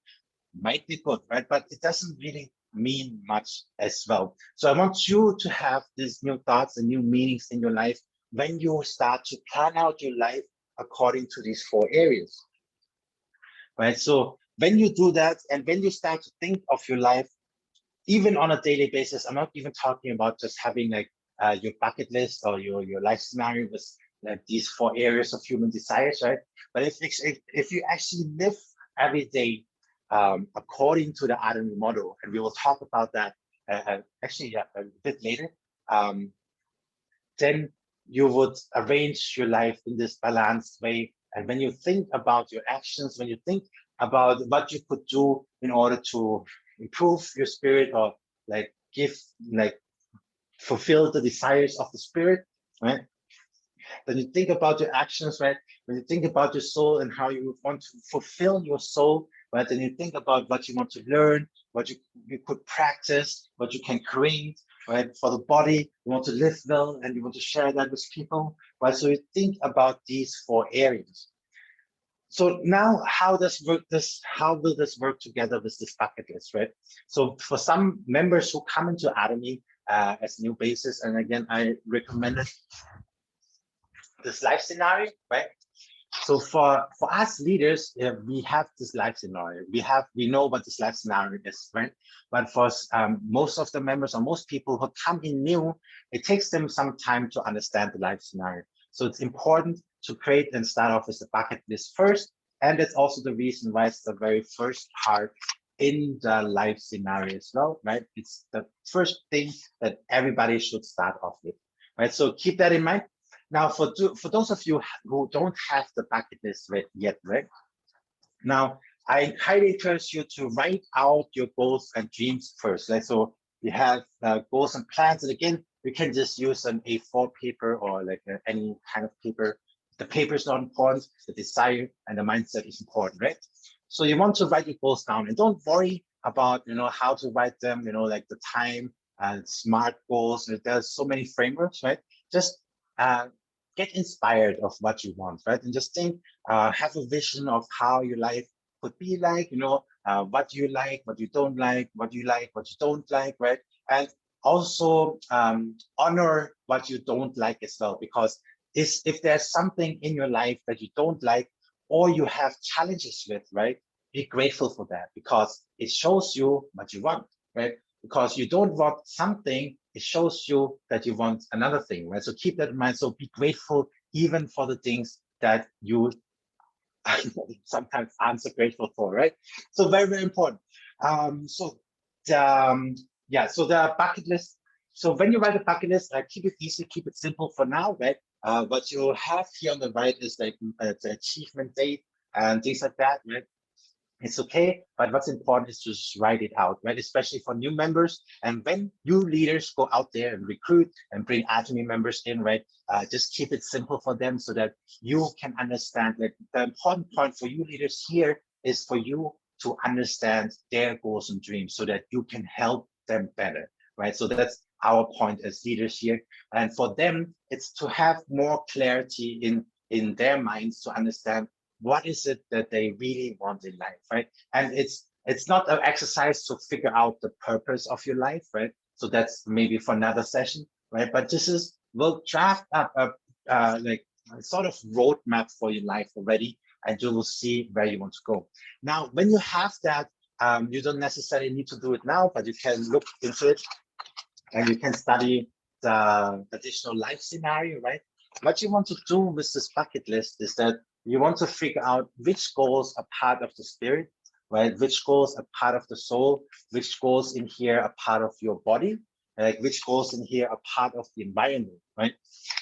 A: Might be good, right? But it doesn't really mean much as well. So I want you to have these new thoughts and new meanings in your life when you start to plan out your life according to these 4 areas, right? So when you do that, and when you start to think of your life, even on a daily basis, I'm not even talking about just having like your bucket list or your life scenario with like these 4 areas of human desires, right? But if you actually live every day according to the Atomy model, and we will talk about that actually a bit later, then you would arrange your life in this balanced way. And when you think about your actions, when you think about what you could do in order to improve your spirit, or like fulfill the desires of the spirit, right? Then you think about your actions, right? When you think about your soul and how you want to fulfill your soul, right? Then you think about what you want to learn, what you could practice, what you can create, right? For the body, you want to live well and you want to share that with people, right? So you think about these 4 areas. So now how will this work together with this bucket list, right? So for some members who come into Atomy as new basis, and again, I recommended this life scenario, right? So for us leaders, we have this life scenario. We know what this life scenario is, right? But for most of the members, or most people who come in new, it takes them some time to understand the life scenario. So it's important to create and start off with the bucket list first. And that's also the reason why it's the very first part in the life scenario as well, right? It's the first thing that everybody should start off with, right? So keep that in mind. Now, for those of you who don't have the bucket list yet, right? Now, I highly encourage you to write out your goals and dreams first. Right? So you have goals and plans, and again, you can just use an A4 paper or like any kind of paper. The paper is not important. The desire and the mindset is important, right? So you want to write your goals down, and don't worry about how to write them. Like the time and SMART goals. There's so many frameworks, right? Just get inspired of what you want, right? And just think, have a vision of how your life could be like, what you like, what you don't like, what you like, what you don't like, right? And also honor what you don't like as well, because if there's something in your life that you don't like, or you have challenges with, right? Be grateful for that, because it shows you what you want, right? Because you don't want something, it shows you that you want another thing, right? So keep that in mind. So be grateful even for the things that you sometimes aren't so grateful for, right? So very, very important. So the bucket list. So when you write a bucket list, keep it easy, keep it simple for now, right? What you have here on the right is like the achievement date and things like that, right? It's okay, but what's important is to just write it out, right? Especially for new members. And when new leaders go out there and recruit and bring Atomy members in, right? Just keep it simple for them so that you can understand that the important point for you leaders here is for you to understand their goals and dreams so that you can help them better, right? So that's our point as leaders here. And for them, it's to have more clarity in their minds to understand what is it that they really want in life, right? And it's not an exercise to figure out the purpose of your life, right? So that's maybe for another session, right? But we'll draft up like a sort of roadmap for your life already, and you will see where you want to go. Now, when you have that, you don't necessarily need to do it now, but you can look into it and you can study the additional life scenario, right? What you want to do with this bucket list is that you want to figure out which goals are part of the spirit, right? Which goals are part of the soul, which goals in here are part of your body, like which goals in here are part of the environment, right?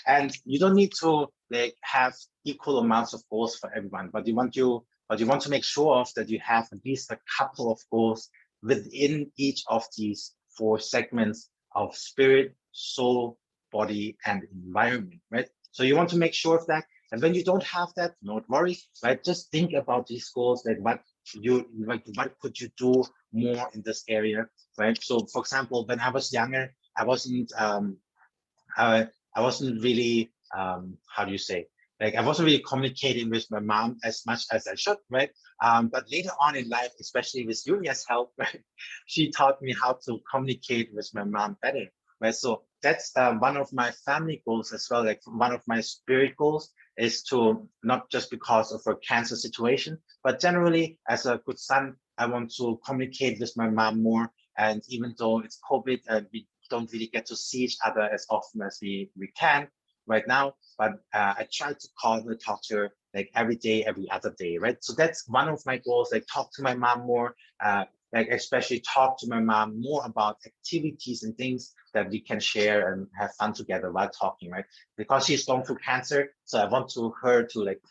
A: And you don't need to like have equal amounts of goals for everyone, but you want to make sure of that you have at least a couple of goals within each of these 4 segments of spirit, soul, body, and environment, right? So you want to make sure of that. And when you don't have that, don't worry, right? Just think about these goals, like what could you do more in this area, right? So for example, when I was younger, I wasn't really how do you say, like I wasn't really communicating with my mom as much as I should, right? But later on in life, especially with Julia's help, right, she taught me how to communicate with my mom better, right? So that's one of my family goals as well. Like one of my spirit goals is to, not just because of her cancer situation, but generally as a good son, I want to communicate with my mom more. And even though it's COVID and we don't really get to see each other as often as we can right now, but I try to call her, talk to her like every day, every other day, right? So that's one of my goals, like talk to my mom more, like especially talk to my mom more about activities and things that we can share and have fun together while talking, right? Because she's going through cancer, so I want her to like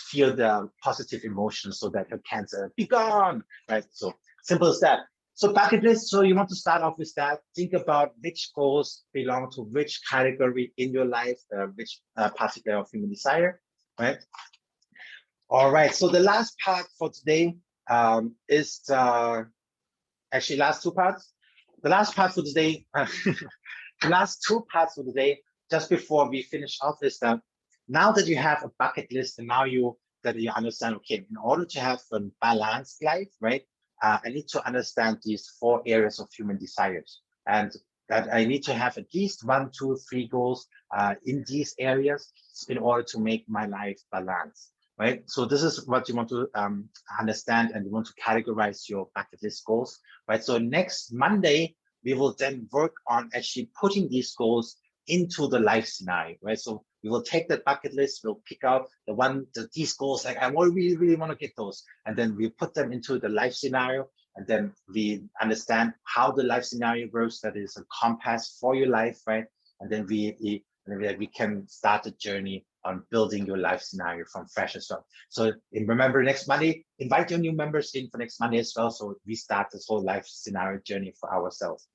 A: feel the positive emotions so that her cancer be gone, right? So simple as that. So bucket list, so you want to start off with that. Think about which goals belong to which category in your life, which particular of human desire, right? All right, so the last part for today is actually last 2 parts. The last part for today, the last 2 parts for today, just before we finish off is that now that you have a bucket list and now you understand, okay, in order to have a balanced life, right? I need to understand these 4 areas of human desires, and that I need to have at least 1, 2, 3 goals in these areas in order to make my life balanced, right? So this is what you want to understand, and you want to categorize your bucket list goals, right? So next Monday, we will then work on actually putting these goals into the life scenario, right? So we will take that bucket list, we'll pick out these goals, like I really, really want to get those. And then we put them into the life scenario, and then we understand how the life scenario works. That is a compass for your life, right? And then we can start the journey on building your life scenario from fresh as well. So remember, next Monday, invite your new members in for next Monday as well. So we start this whole life scenario journey for ourselves.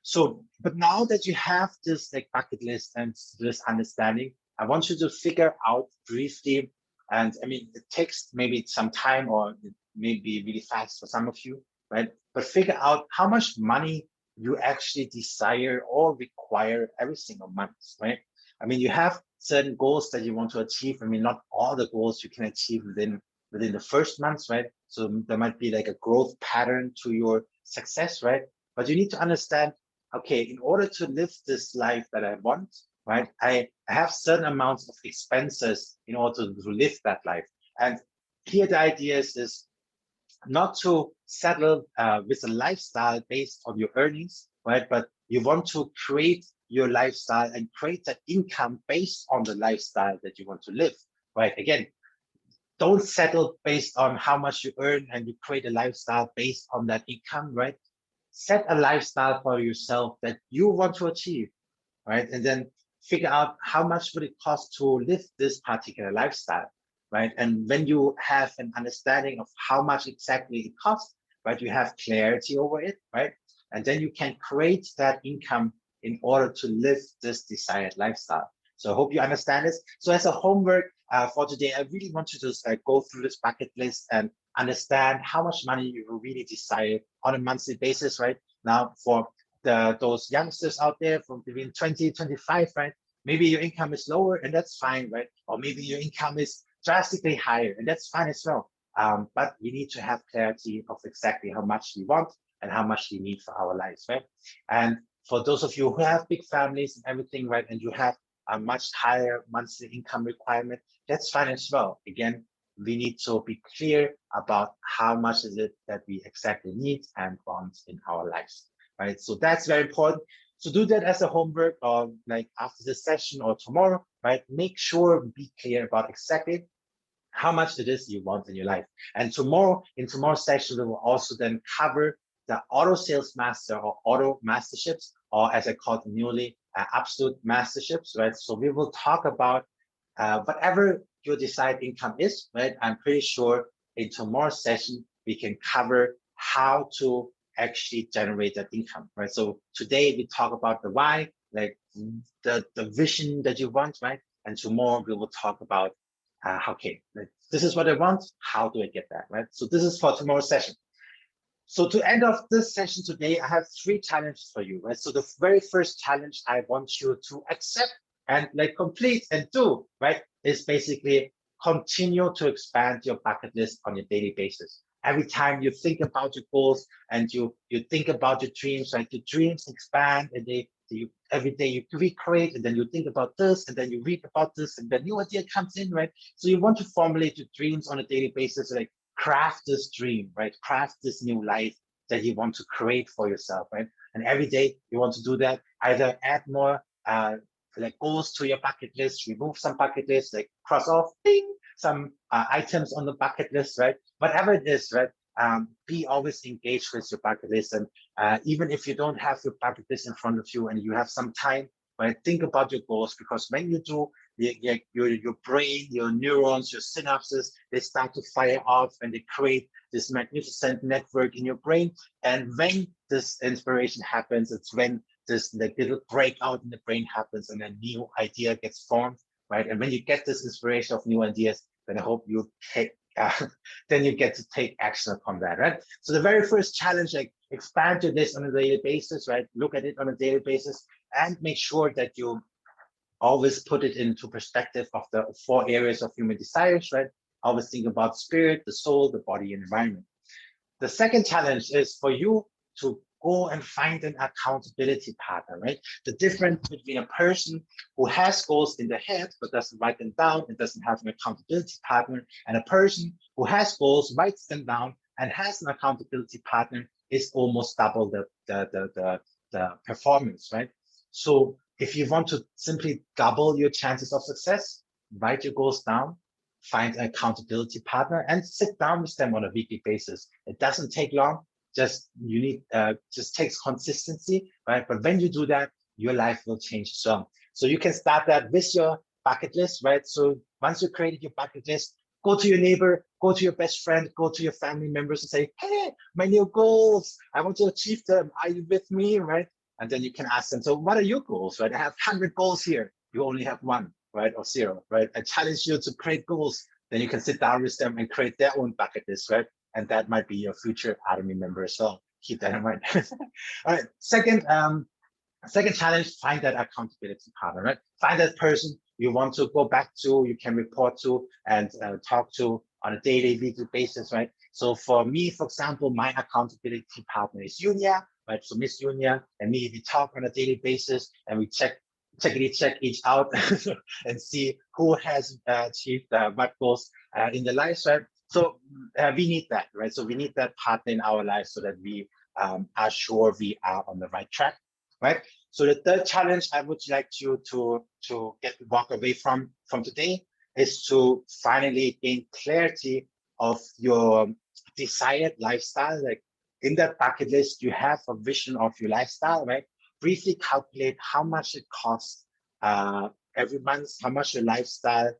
A: So, but now that you have this like bucket list and this understanding, I want you to figure out briefly, and I mean, it takes maybe some time or it may be really fast for some of you, right? But figure out how much money you actually desire or require every single month, right? I mean, you have certain goals that you want to achieve. I mean, not all the goals you can achieve within the first months, right? So there might be like a growth pattern to your success, right? But you need to understand, okay, in order to live this life that I want, right, I have certain amounts of expenses in order to live that life. And here the idea is not to settle with a lifestyle based on your earnings, right? But you want to create your lifestyle and create that income based on the lifestyle that you want to live, right? Again, don't settle based on how much you earn and you create a lifestyle based on that income, right? Set a lifestyle for yourself that you want to achieve, right? And then figure out how much would it cost to live this particular lifestyle, right? And when you have an understanding of how much exactly it costs, right, you have clarity over it, right? And then you can create that income in order to live this desired lifestyle. So I hope you understand this. So as a homework for today, I really want you to go through this bucket list and understand how much money you really desire on a monthly basis, right? Now, for those youngsters out there from between 20 25, right? Maybe your income is lower and that's fine, right? Or maybe your income is drastically higher and that's fine as well. But we need to have clarity of exactly how much we want and how much we need for our lives, right? And for those of you who have big families and everything, right, and you have a much higher monthly income requirement, that's fine as well. Again, we need to be clear about how much is it that we exactly need and want in our lives, right? So that's very important. So do that as a homework, or like after this session or tomorrow, right? Make sure, be clear about exactly how much it is you want in your life. And tomorrow, in tomorrow's session, we will also then cover the auto sales master or auto masterships, or as I call it newly, absolute masterships, right? So we will talk about whatever your desired income is, right? I'm pretty sure in tomorrow's session, we can cover how to actually generate that income, right? So today we talk about the why, like the vision that you want, right? And tomorrow we will talk about okay, like, this is what I want. How do I get that, right? So this is for tomorrow's session. So to end off this session today, I have 3 challenges for you, right? So the very first challenge I want you to accept and like complete and do, right, is basically continue to expand your bucket list on a daily basis. Every time you think about your goals and you think about your dreams, right? Your dreams expand, and every day you recreate, and then you think about this, and then you read about this, and then new idea comes in, right? So you want to formulate your dreams on a daily basis, like craft this dream, right? Craft this new life that you want to create for yourself, right? And every day you want to do that, either add more like goals to your bucket list, remove some bucket lists, like cross off some items on the bucket list, right? Whatever it is, right? Be always engaged with your bucket list. And even if you don't have your bucket list in front of you and you have some time, right, think about your goals, because when you do, your brain, your neurons, your synapses, they start to fire off and they create this magnificent network in your brain. And when this inspiration happens, it's when this like little breakout in the brain happens and a new idea gets formed, right? And when you get this inspiration of new ideas, then I hope you take, then you get to take action upon that, right? So the very first challenge, like expand your list on a daily basis, right? Look at it on a daily basis and make sure that you always put it into perspective of the 4 areas of human desires, right? Always think about spirit, the soul, the body, and environment. The second challenge is for you to go and find an accountability partner, right? The difference between a person who has goals in the head but doesn't write them down and doesn't have an accountability partner, and a person who has goals, writes them down, and has an accountability partner is almost double the performance, right? So if you want to simply double your chances of success, write your goals down, find an accountability partner, and sit down with them on a weekly basis. It doesn't take long. Just you need just takes consistency, right? But when you do that, your life will change as well. So you can start that with your bucket list, right? So once you created your bucket list, go to your neighbor, go to your best friend, go to your family members and say, hey, my new goals, I want to achieve them. Are you with me, right? And then you can ask them, so what are your goals, right? I have 100 goals here. You only have 1, right? Or 0, right? I challenge you to create goals. Then you can sit down with them and create their own bucket list, right? And that might be your future Army member as well. Keep that in mind. All right. Second challenge, find that accountability partner, right? Find that person you want to go back to, you can report to and talk to on a daily, weekly basis, right? So for me, for example, my accountability partner is Yunia, right? So Miss Yunia and me, we talk on a daily basis and we check each out and see who has achieved what goals in the lives, right? So we need that, right? So we need that partner in our lives so that we are sure we are on the right track, right? So the third challenge I would like you to walk away from today is to finally gain clarity of your desired lifestyle. Like in that bucket list, you have a vision of your lifestyle, right? Briefly calculate how much it costs every month, how much your lifestyle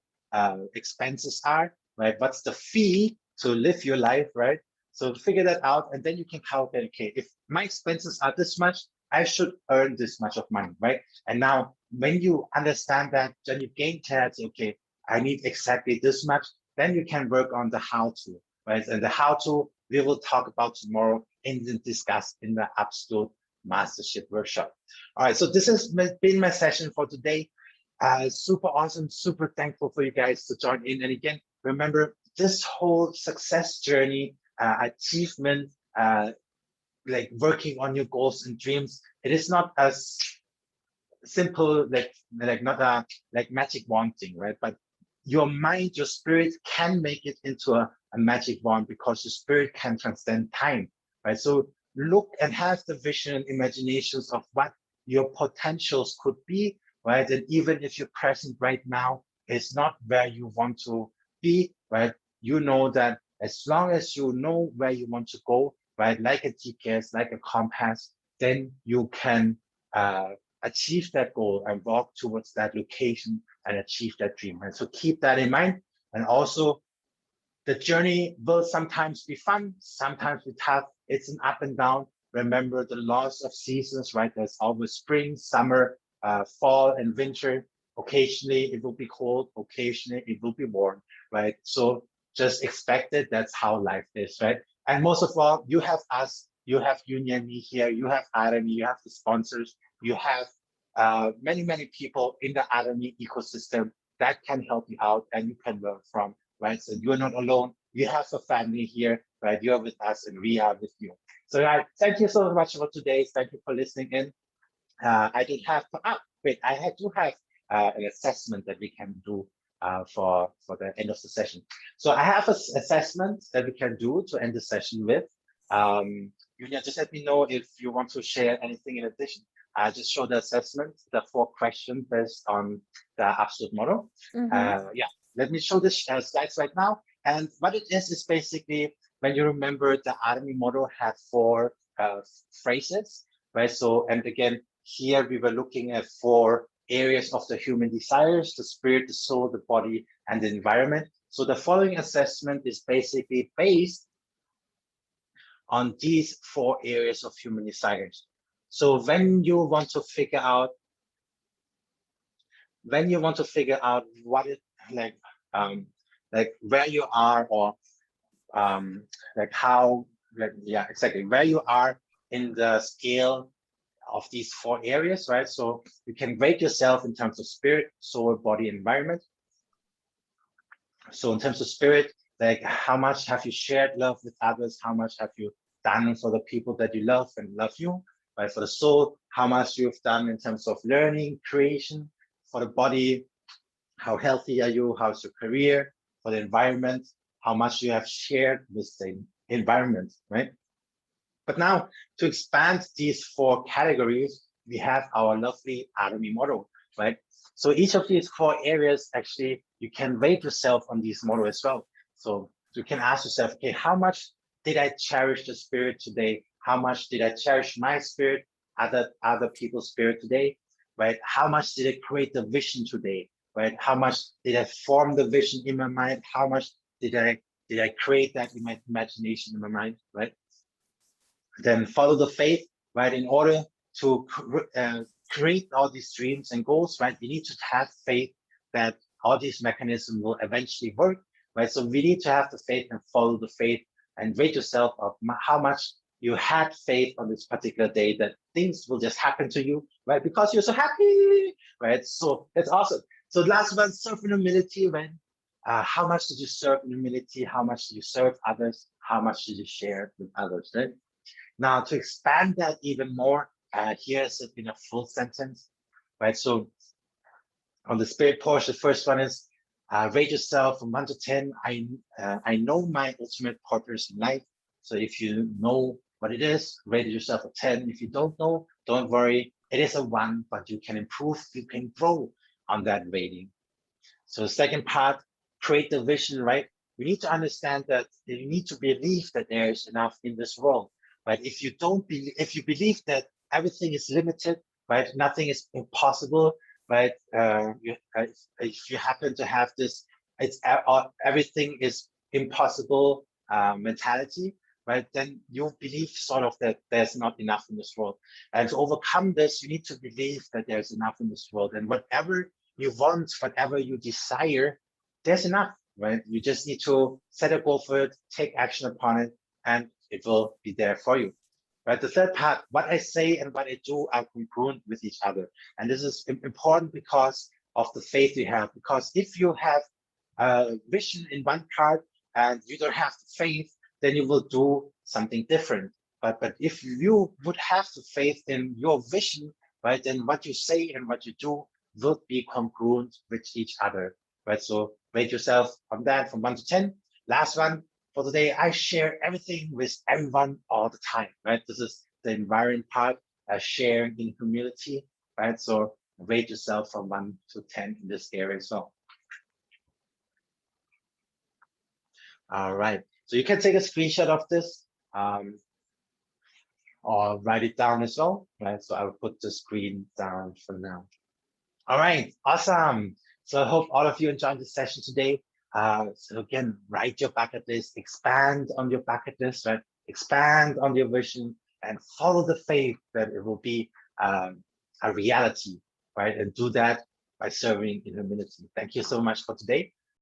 A: expenses are, right? What's the fee to live your life, right? So figure that out, and then you can calculate, okay, if my expenses are this much, I should earn this much of money, right? And now when you understand that, then you gain clarity, okay, I need exactly this much, then you can work on the how to, right? And the how to, we will talk about tomorrow and discuss in the Absolute Mastership Workshop. All right, so this has been my session for today. Super awesome, super thankful for you guys to join in. And again, remember this whole success journey, achievement, like working on your goals and dreams, it is not as simple, like not a like magic wand thing, right? But your mind, your spirit can make it into a magic wand, because your spirit can transcend time, right? So look and have the vision and imaginations of what your potentials could be, right? And even if your present right now is not where you want to be, right? You know that as long as you know where you want to go, right? Like a GPS, like a compass, then you can achieve that goal and walk towards that location and achieve that dream. Right? So keep that in mind. And also, the journey will sometimes be fun, sometimes be tough. It's an up and down. Remember the laws of seasons, right? There's always spring, summer, fall, and winter. Occasionally it will be cold, occasionally it will be warm, right? So just expect it. That's how life is, right? And most of all, you have us, you have Union and me here, you have Arami, you have the sponsors, you have many, many people in the Arami ecosystem that can help you out and you can learn from, right? So you're not alone. You have a family here, right? You're with us and we are with you. So thank you so much for today. Thank you for listening in. I did have, I do have an assessment that we can do for the end of the session. So I have an assessment that we can do to end the session with. Julia, just let me know if you want to share anything in addition. I just show the assessment, the 4 questions based on the absolute model. Yeah, let me show the slides right now. And what it is basically, when you remember the Arami model had 4 phrases, right? So, and again, here we were looking at 4 areas of the human desires: the spirit, the soul, the body, and the environment. So the following assessment is basically based on these 4 areas of human desires. So when you want to figure out what it like where you are, or like how, yeah, exactly where you are in the scale of these 4 areas, right? So you can rate yourself in terms of spirit, soul, body, environment. So in terms of spirit, like how much have you shared love with others? How much have you done for the people that you love and love you? Right? For the soul, how much you've done in terms of learning, creation. For the body, how healthy are you? How's your career? For the environment, how much you have shared with the environment, right? But now, to expand these 4 categories, we have our lovely Arami model, right? So each of these 4 areas, actually, you can rate yourself on this model as well. So you can ask yourself, okay, how much did I cherish the spirit today? How much did I cherish my spirit, other people's spirit today, right? How much did I create the vision today, right? How much did I form the vision in my mind? How much did I create that in my imagination in my mind, right? Then follow the faith, right? In order to create all these dreams and goals, right? We need to have faith that all these mechanisms will eventually work, right? So we need to have the faith and follow the faith and rate yourself of how much you had faith on this particular day that things will just happen to you, right? Because you're so happy, right? So that's awesome. So last one, serve in humility, right? How much did you serve in humility? How much did you serve others? How much did you share with others, right? Now, to expand that even more, here's it in a full sentence, right? So on the spirit portion, the first one is rate yourself from 1 to 10. I know my ultimate purpose in life. So if you know what it is, rate yourself a 10. If you don't know, don't worry. It is a 1, but you can improve, you can grow on that rating. So the second part, create the vision, right? We need to understand that you need to believe that there is enough in this world, right? If you don't believe, if you believe that everything is limited, right? Nothing is impossible, right? If you happen to have this, it's everything is impossible mentality, right? Then you believe sort of that there's not enough in this world. And to overcome this, you need to believe that there's enough in this world, and whatever you want, whatever you desire, there's enough, right? You just need to set a goal for it, take action upon it, and it will be there for you, right? The third part, what I say and what I do are congruent with each other. And this is important because of the faith you have. Because if you have a vision in one part and you don't have the faith, then you will do something different. But if you would have the faith in your vision, right, then what you say and what you do will be congruent with each other, right? So rate yourself on that from 1 to 10. Last one for today, I share everything with everyone all the time, right? This is the environment part. sharing in humility, right? So rate yourself from 1 to 10 in this area as well. All right, so you can take a screenshot of this or write it down as well, right? So I will put the screen down for now. All right, awesome. So I hope all of you enjoyed the session today. So again, write your bucket list, expand on your bucket list, right? Expand on your vision and follow the faith that it will be a reality, right? And do that by serving in humility. Thank you so much for today.